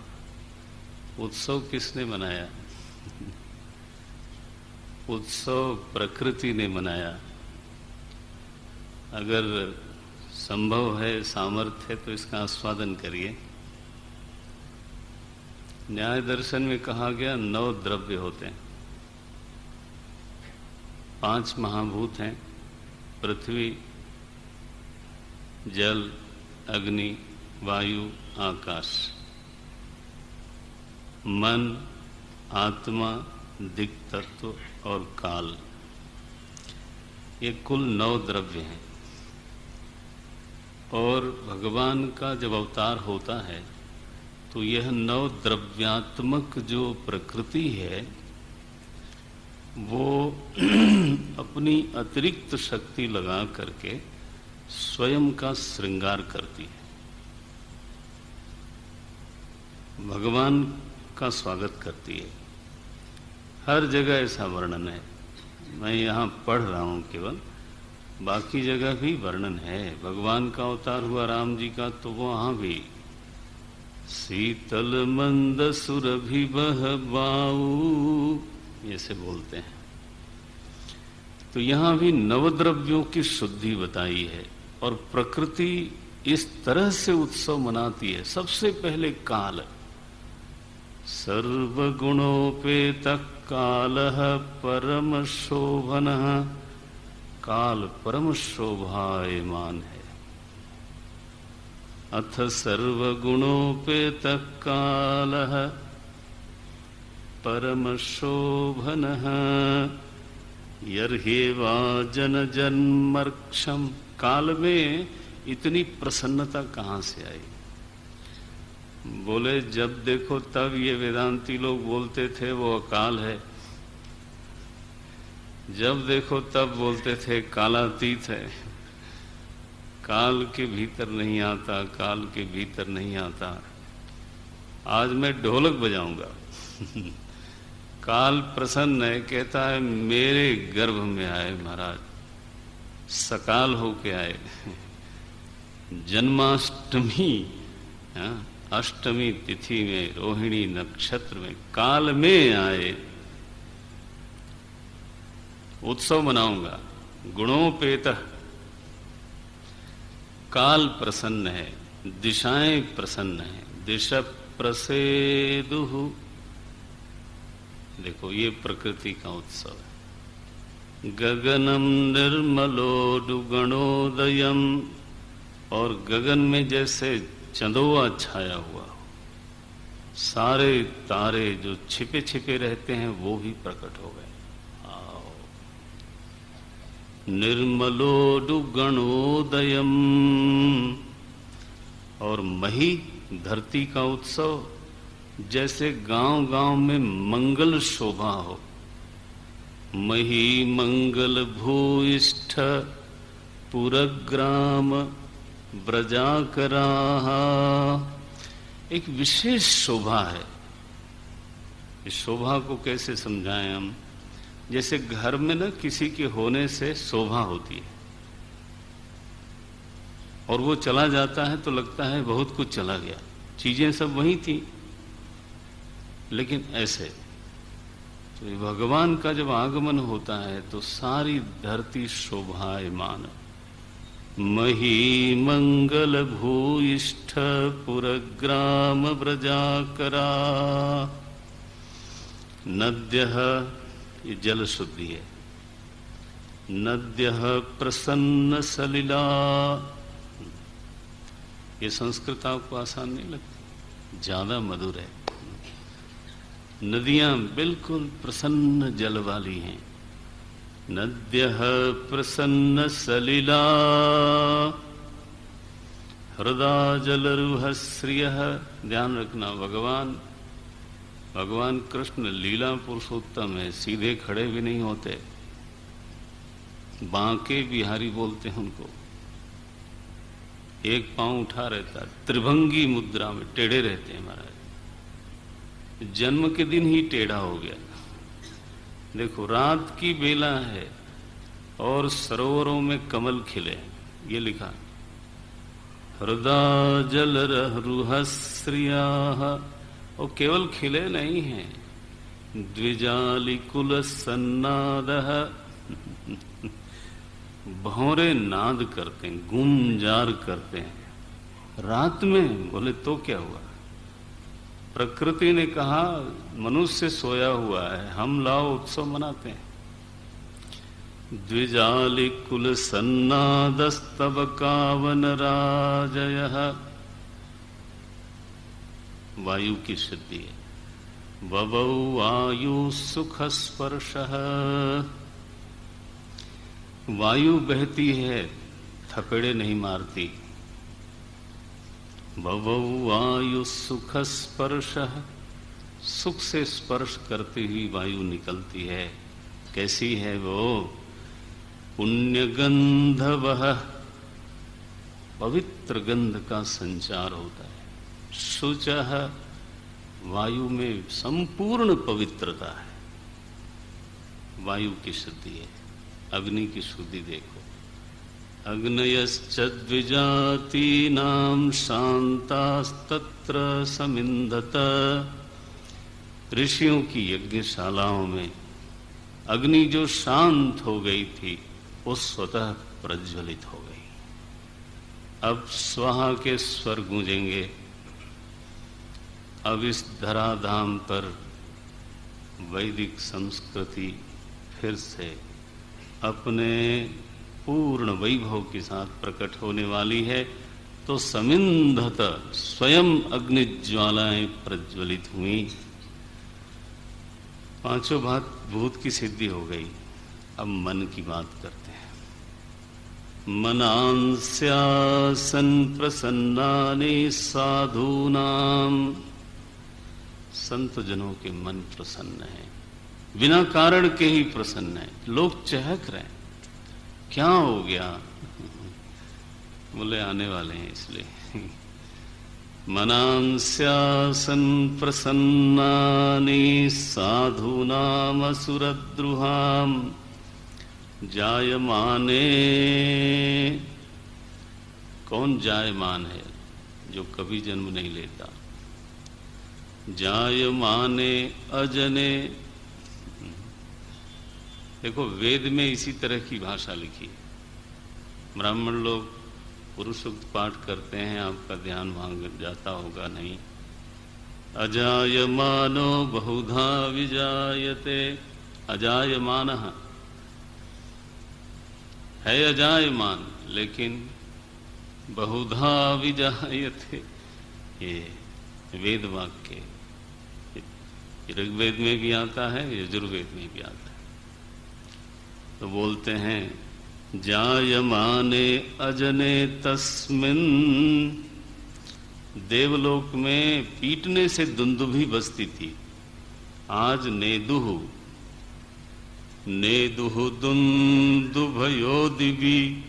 उत्सव किसने मनाया? उत्सव प्रकृति ने मनाया। अगर संभव है, सामर्थ्य है, तो इसका आस्वादन करिए। न्याय दर्शन में कहा गया 9 द्रव्य होते हैं, 5 महाभूत हैं, पृथ्वी, जल, अग्नि, वायु, आकाश। मन, आत्मा, दिक् तत्व और काल, ये कुल 9 द्रव्य हैं। और भगवान का जब अवतार होता है तो यह 9 द्रव्यात्मक जो प्रकृति है वो अपनी अतिरिक्त शक्ति लगा करके स्वयं का श्रृंगार करती है, भगवान का स्वागत करती है। हर जगह ऐसा वर्णन है। मैं यहाँ पढ़ रहा हूँ केवल, बाकी जगह भी वर्णन है। भगवान का अवतार हुआ राम जी का, तो वहाँ भी शीतल मंद सुरभि बह बाऊ, ऐसे बोलते हैं। तो यहाँ भी नवद्रव्यों की शुद्धि बताई है और प्रकृति इस तरह से उत्सव मनाती है। सबसे पहले काल, सर्वगुणोपेत कालः परम शोभनः, काल परम शोभायमान है। अथ सर्वगुणोपेत कालः परम शोभनः, यर्हेवा जन जन्मर्क्षम। काल में इतनी प्रसन्नता कहाँ से आई? बोले जब देखो तब ये वेदांती लोग बोलते थे वो अकाल है, जब देखो तब बोलते थे कालातीत है। काल के भीतर नहीं आता, काल के भीतर नहीं आता। आज मैं ढोलक बजाऊंगा काल प्रसन्न है, कहता है मेरे गर्भ में आए महाराज, सकाल होके आए। जन्माष्टमी, अष्टमी तिथि में, रोहिणी नक्षत्र में, काल में आए। उत्सव मनाऊंगा। गुणोपेतः, काल प्रसन्न है, दिशाएं प्रसन्न है। दिशा प्रसेदुः, देखो ये प्रकृति का उत्सव है। गगनम निर्मलोडुगणोदयम, और गगन में जैसे चंदोआ छाया हुआ, सारे तारे जो छिपे छिपे रहते हैं वो भी प्रकट हो गए। निर्मलोडुगणोदयम, और मही, धरती का उत्सव, जैसे गांव गांव में मंगल शोभा हो। मही मंगल भूइष्ठ पुरग्राम ब्रजाकराहा, एक विशेष शोभा है। इस शोभा को कैसे समझाएं हम? जैसे घर में ना किसी के होने से शोभा होती है और वो चला जाता है तो लगता है बहुत कुछ चला गया, चीजें सब वही थी। लेकिन ऐसे तो भगवान का जब आगमन होता है तो सारी धरती शोभायमान, मही मंगल भूयिष्ठ पुरग्राम व्रजाकरा। नद्यः, ये जल शुद्धि है। नद्यः प्रसन्न सलिला, ये संस्कृत आपको आसान नहीं लगती, ज्यादा मधुर है। नदियां बिल्कुल प्रसन्न जल वाली हैं। नद्यः प्रसन्न सलिला हृदा जलरुह श्रियः। ध्यान रखना, भगवान कृष्ण लीला पुरुषोत्तम है, सीधे खड़े भी नहीं होते, बांके बिहारी बोलते हैं उनको। एक पांव उठा रहता, त्रिभंगी मुद्रा में टेढ़े रहते हैं महाराज। जन्म के दिन ही टेढ़ा हो गया। देखो, रात की बेला है और सरोवरों में कमल खिले, ये लिखा। हृदा जल रुहश्रिया, और केवल खिले नहीं हैं, द्विजालिकुल सन्नादः, भौरे नाद करते हैं, गुंजार करते हैं रात में। बोले तो क्या हुआ? प्रकृति ने कहा मनुष्य सोया हुआ है, हम लाओ उत्सव मनाते हैं। द्विजालिकुल सन्नादस्तव कावन राजयः, वायु की सिद्धि है। ववौ वायु सुख स्पर्शः, वायु बहती है, थपेड़े नहीं मारती। ववौ वायु सुख स्पर्श, सुख से स्पर्श करती हुई वायु निकलती है। कैसी है वो? पुण्य गंधवः, पवित्र गंध का संचार होता है। शुचः, वायु में संपूर्ण पवित्रता है, वायु की शुद्धि है। अग्नि की शुद्धि देखो। अग्नयश्च द्विजातीनां शांतास्तत्र समिन्धत, ऋषियों की यज्ञशालाओं में अग्नि जो शांत हो गई थी वो स्वतः प्रज्वलित हो गई। अब स्वाहा के स्वर गूंजेंगे। अब इस धराधाम पर वैदिक संस्कृति फिर से अपने पूर्ण वैभव के साथ प्रकट होने वाली है। तो समिन्धत, स्वयं अग्नि ज्वालाएं प्रज्वलित हुई। पांचों बात भूत की सिद्धि हो गई। अब मन की बात करते हैं। मनांस्यासन प्रसन्नानि साधूनाम, संत जनों के मन प्रसन्न है, बिना कारण के ही प्रसन्न है। लोग चहक रहे हैं, क्या हो गया? बोले आने वाले हैं इसलिए। मनांस्यासन प्रसन्नानि साधूनाम असुरद्रुहाम जायमाने। कौन जायमान है? जो कभी जन्म नहीं लेता। जायमाने अजने, देखो वेद में इसी तरह की भाषा लिखी है। ब्राह्मण लोग पुरुषोक्त पाठ करते हैं, आपका ध्यान वहां जाता होगा नहीं। अजायमानो बहुधा विजायते, अजायमानः है अजायमान, लेकिन बहुधा विजायते, ये वेद वाक्य ऋग्वेद में भी आता है, यजुर्वेद में भी आता है। तो बोलते हैं जायमाने अजने तस्मिन, देवलोक में पीटने से दुंदुभी बजती थी, आज नेदुः नेदुः दुंदुभयो दिवी,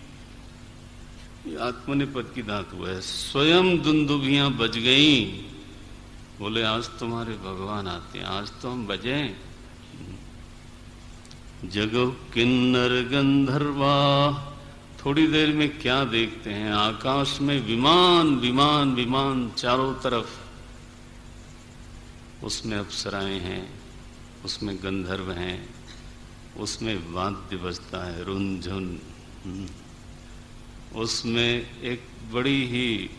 आत्मनेपद की धातु है। स्वयं दुंदुभियां बज गईं। बोले आज तुम्हारे भगवान आते हैं, आज तो हम बजें। जगो किन्नर गंधर्वा, थोड़ी देर में क्या देखते हैं? आकाश में विमान विमान विमान चारों तरफ, उसमें अप्सराएं हैं, उसमें गंधर्व हैं, उसमें वाद्य बजता है, रुनझुन, उसमें एक बड़ी ही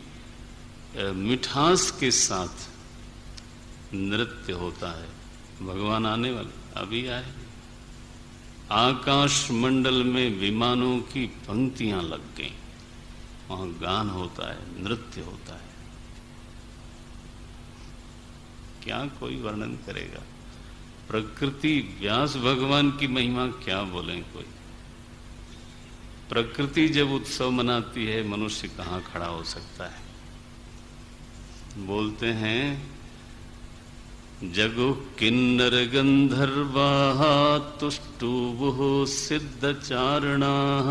मिठास के साथ नृत्य होता है। भगवान आने वाले अभी आए। आकाश मंडल में विमानों की पंक्तियां लग गईं, वहां गान होता है, नृत्य होता है। क्या कोई वर्णन करेगा? प्रकृति, व्यास भगवान की महिमा क्या बोलें कोई। प्रकृति जब उत्सव मनाती है, मनुष्य कहां खड़ा हो सकता है। बोलते हैं जगु किन्नर गंधर्वाः तुष्टुवुः सिद्धचारणाः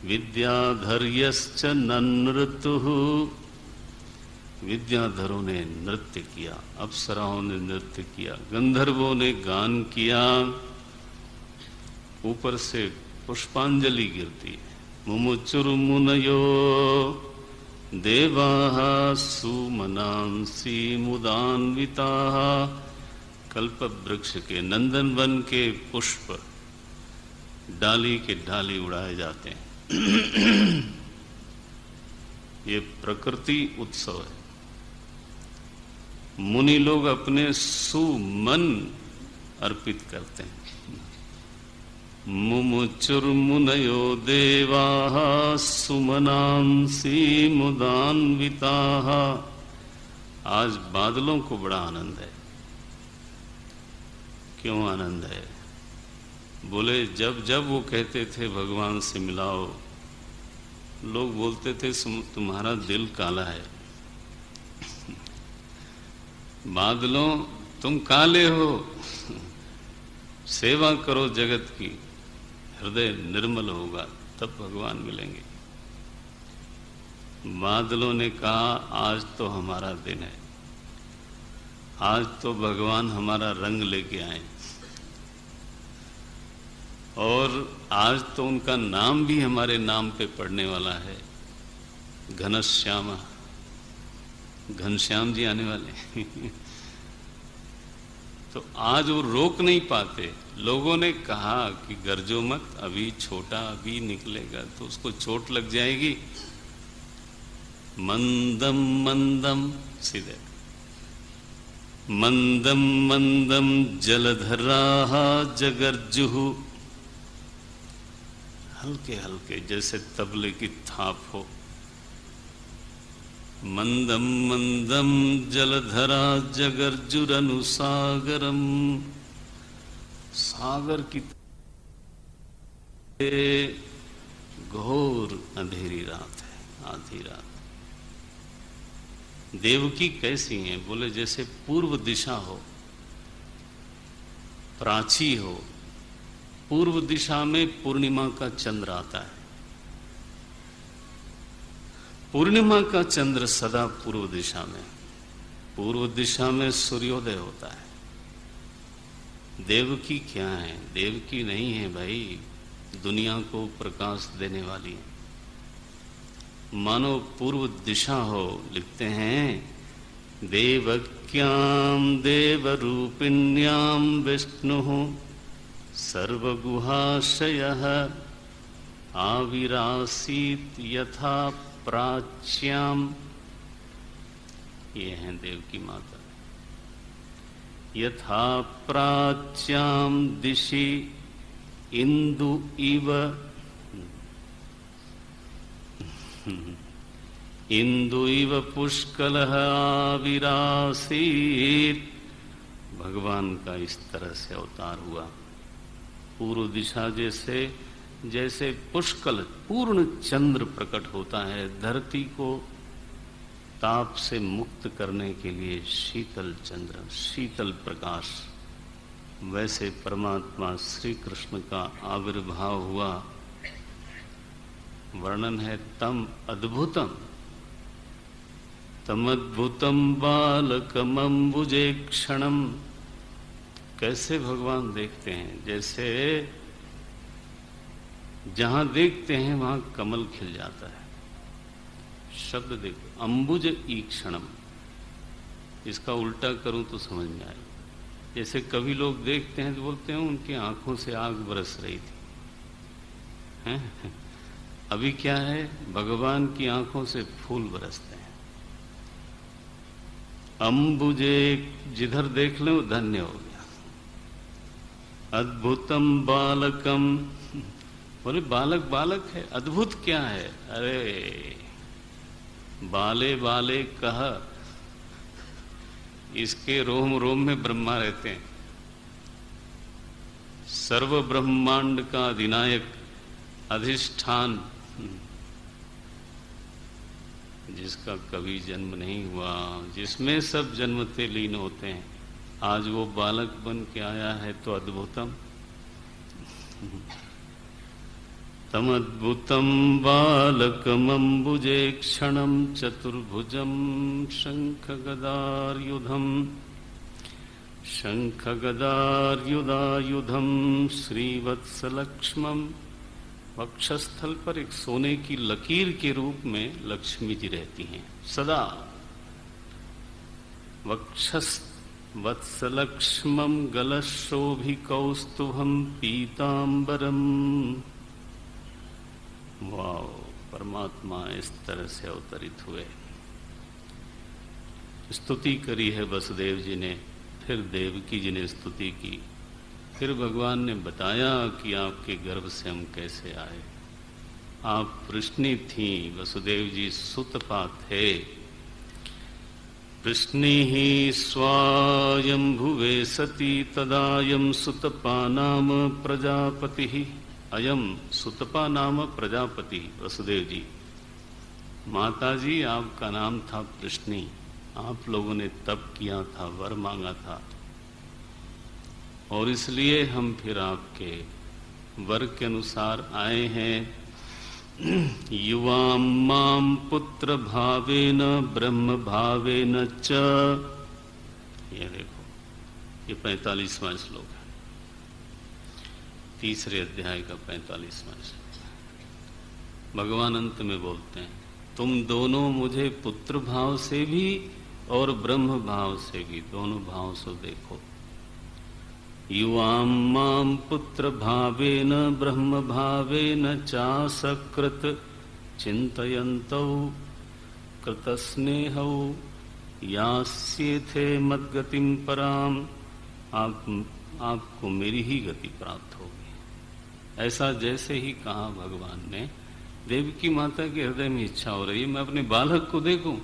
विद्याधर्यश्च ननृतुः। विद्याधरों ने नृत्य किया, अप्सराओं ने नृत्य किया, गंधर्वों ने गान किया। ऊपर से पुष्पांजलि गिरती है। मुमुचुर्मुनयो देवाः सुमनांसि मुदान्विताः। कल्प वृक्ष के, नंदन वन के पुष्प डाली के डाली उड़ाए जाते हैं। ये प्रकृति उत्सव है। मुनि लोग अपने सुमन अर्पित करते हैं। मुमुचुर्मुनयो देवाः सुमनांसि मुदान्विताः। आज बादलों को बड़ा आनंद है। क्यों आनंद है? बोले जब जब वो कहते थे भगवान से मिलाओ, लोग बोलते थे तुम्हारा दिल काला है। बादलों तुम काले हो, सेवा करो जगत की, हृदय निर्मल होगा तब भगवान मिलेंगे। बादलों ने कहा आज तो हमारा दिन है, आज तो भगवान हमारा रंग लेके आए, और आज तो उनका नाम भी हमारे नाम पे पड़ने वाला है। घनश्यामा, घनश्याम जी आने वाले। तो आज वो रोक नहीं पाते। लोगों ने कहा कि गरजो मत, अभी छोटा, अभी निकलेगा तो उसको चोट लग जाएगी। मंदम मंदम, सीधे मंदम मंदम जलधराः जगर्जुः। हल्के हल्के जैसे तबले की थाप हो। मंदम मंदम जलधरा जगर्जुरनुसागरम। सागर की घोर अंधेरी रात है, आधी रात। देवकी कैसी हैं? बोले जैसे पूर्व दिशा हो, प्राची हो। पूर्व दिशा में पूर्णिमा का चंद्र आता है। पूर्णिमा का चंद्र सदा पूर्व दिशा में, पूर्व दिशा में सूर्योदय होता है। देवकी क्या है? देवकी नहीं है भाई, दुनिया को प्रकाश देने वाली है। मानो पूर्व दिशा हो। लिखते हैं देवक्याम देवरूपिण्याम विष्णुः सर्वगुहाशयः आविरासीत यथा प्राच्याम। ये हैं देवकी माता। यथा प्राच्याम दिशि इंदु इव, इंदु इव पुष्कलः आविरासीत। भगवान का इस तरह से अवतार हुआ। पूर्व दिशा जैसे जैसे पुष्कल पूर्ण चंद्र प्रकट होता है, धरती को ताप से मुक्त करने के लिए शीतल चंद्र, शीतल प्रकाश, वैसे परमात्मा श्री कृष्ण का आविर्भाव हुआ। वर्णन है तम अद्भुतम, तमद्भुतम बालकमंबुजे क्षणम। कैसे भगवान देखते हैं? जैसे जहां देखते हैं वहां कमल खिल जाता है। शब्द देखो, अंबुज ईक्षणम। इसका उल्टा करूं तो समझ में आए। जैसे कभी लोग देखते हैं तो बोलते हैं उनकी आंखों से आग बरस रही थी, हैं? अभी क्या है, भगवान की आंखों से फूल बरसते हैं। अंबुजे जिधर देख लो धन्य हो गया। अद्भुतम बालकम, बोले बालक बालक है, अद्भुत क्या है? अरे बाले बाले कह, इसके रोम रोम में ब्रह्मा रहते हैं। सर्व ब्रह्मांड का अधिनायक, अधिष्ठान, जिसका कभी जन्म नहीं हुआ, जिसमें सब जन्मते लीन होते हैं, आज वो बालक बन के आया है तो अद्भुतम। तमद्भुतं बालकमम्बुजे क्षणं चतुर्भुजं शङ्खगदार्युधं शङ्खगदार्युधायुधं श्रीवत्सलक्ष्मं। वक्षस्थल पर एक सोने की लकीर के रूप में लक्ष्मी जी रहती हैं सदा। वत्सलक्ष्मं गलशोभिकौस्तुभं पीतांबरम। वाव, परमात्मा इस तरह से अवतरित हुए। स्तुति करी है वसुदेव जी ने, फिर देवकी जी ने स्तुति की, फिर भगवान ने बताया कि आपके गर्भ से हम कैसे आए। आप वृष्णि थी, वसुदेव जी सुतपा थे। वृष्णि ही स्वायंभुवे सती तदायम सुतपा नाम प्रजापति। अयम सुतपा नाम प्रजापति। वसुदेव जी, माता जी आपका नाम था वृष्णि, आप लोगों ने तप किया था, वर मांगा था, और इसलिए हम फिर आपके वर के अनुसार आए हैं। युवां मां पुत्र भावेन ब्रह्म भावेन च। ये देखो, ये 45वां श्लोक है, तीसरे अध्याय का 45वां श्लोक। भगवान अंत में बोलते हैं, तुम दोनों मुझे पुत्र भाव से भी और ब्रह्म भाव से भी, दोनों भाव से देखो। युवां मां पुत्र भावेन ब्रह्म भावेन चासकृत चिंतयन्तौ कृतस्नेहौ यास्येथे मद्गतिं पराम। आपको मेरी ही गति प्राप्त होगी। ऐसा जैसे ही कहा भगवान ने, देवकी माता के हृदय में इच्छा हो रही है मैं अपने बालक को देखूं।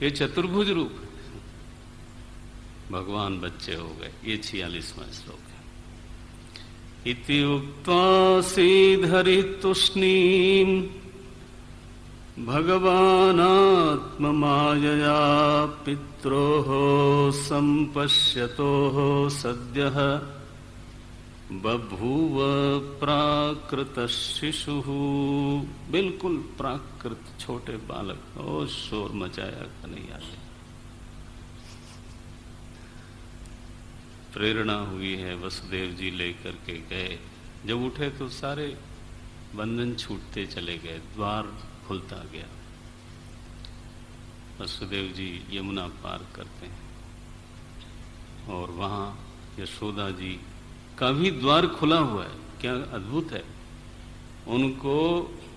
ये चतुर्भुज रूप, भगवान बच्चे हो गए। ये 46वां श्लोक है। इति उक्त्वा श्रीधरितुष्णीं भगवानात्ममायया पित्रोः संपश्यतोः सद्यः बभूव प्राकृत शिशुः। बिल्कुल प्राकृत छोटे बालक। ओ शोर मचाया कन्हैया ने। प्रेरणा हुई है, वसुदेव जी लेकर के गए। जब उठे तो सारे बंधन छूटते चले गए, द्वार खुलता गया। वसुदेव जी यमुना पार करते हैं और वहां यशोदा जी का भी द्वार खुला हुआ है। क्या अद्भुत है। उनको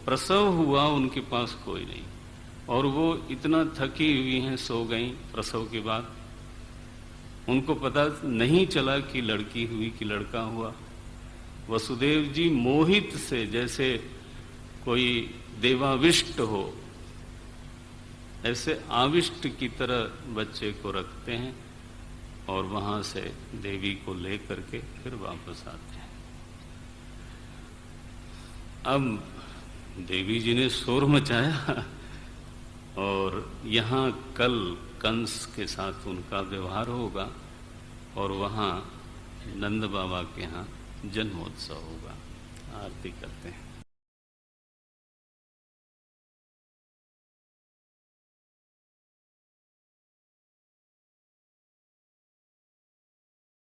प्रसव हुआ, उनके पास कोई नहीं, और वो इतना थकी हुई हैं, सो गई प्रसव के बाद। उनको पता नहीं चला कि लड़की हुई कि लड़का हुआ। वसुदेव जी मोहित से, जैसे कोई देवाविष्ट हो, ऐसे आविष्ट की तरह बच्चे को रखते हैं और वहां से देवी को लेकर के फिर वापस आते हैं। अब देवी जी ने शोर मचाया और यहाँ कल कंस के साथ उनका व्यवहार होगा और वहाँ नंद बाबा के यहाँ जन्मोत्सव होगा। आरती करते हैं।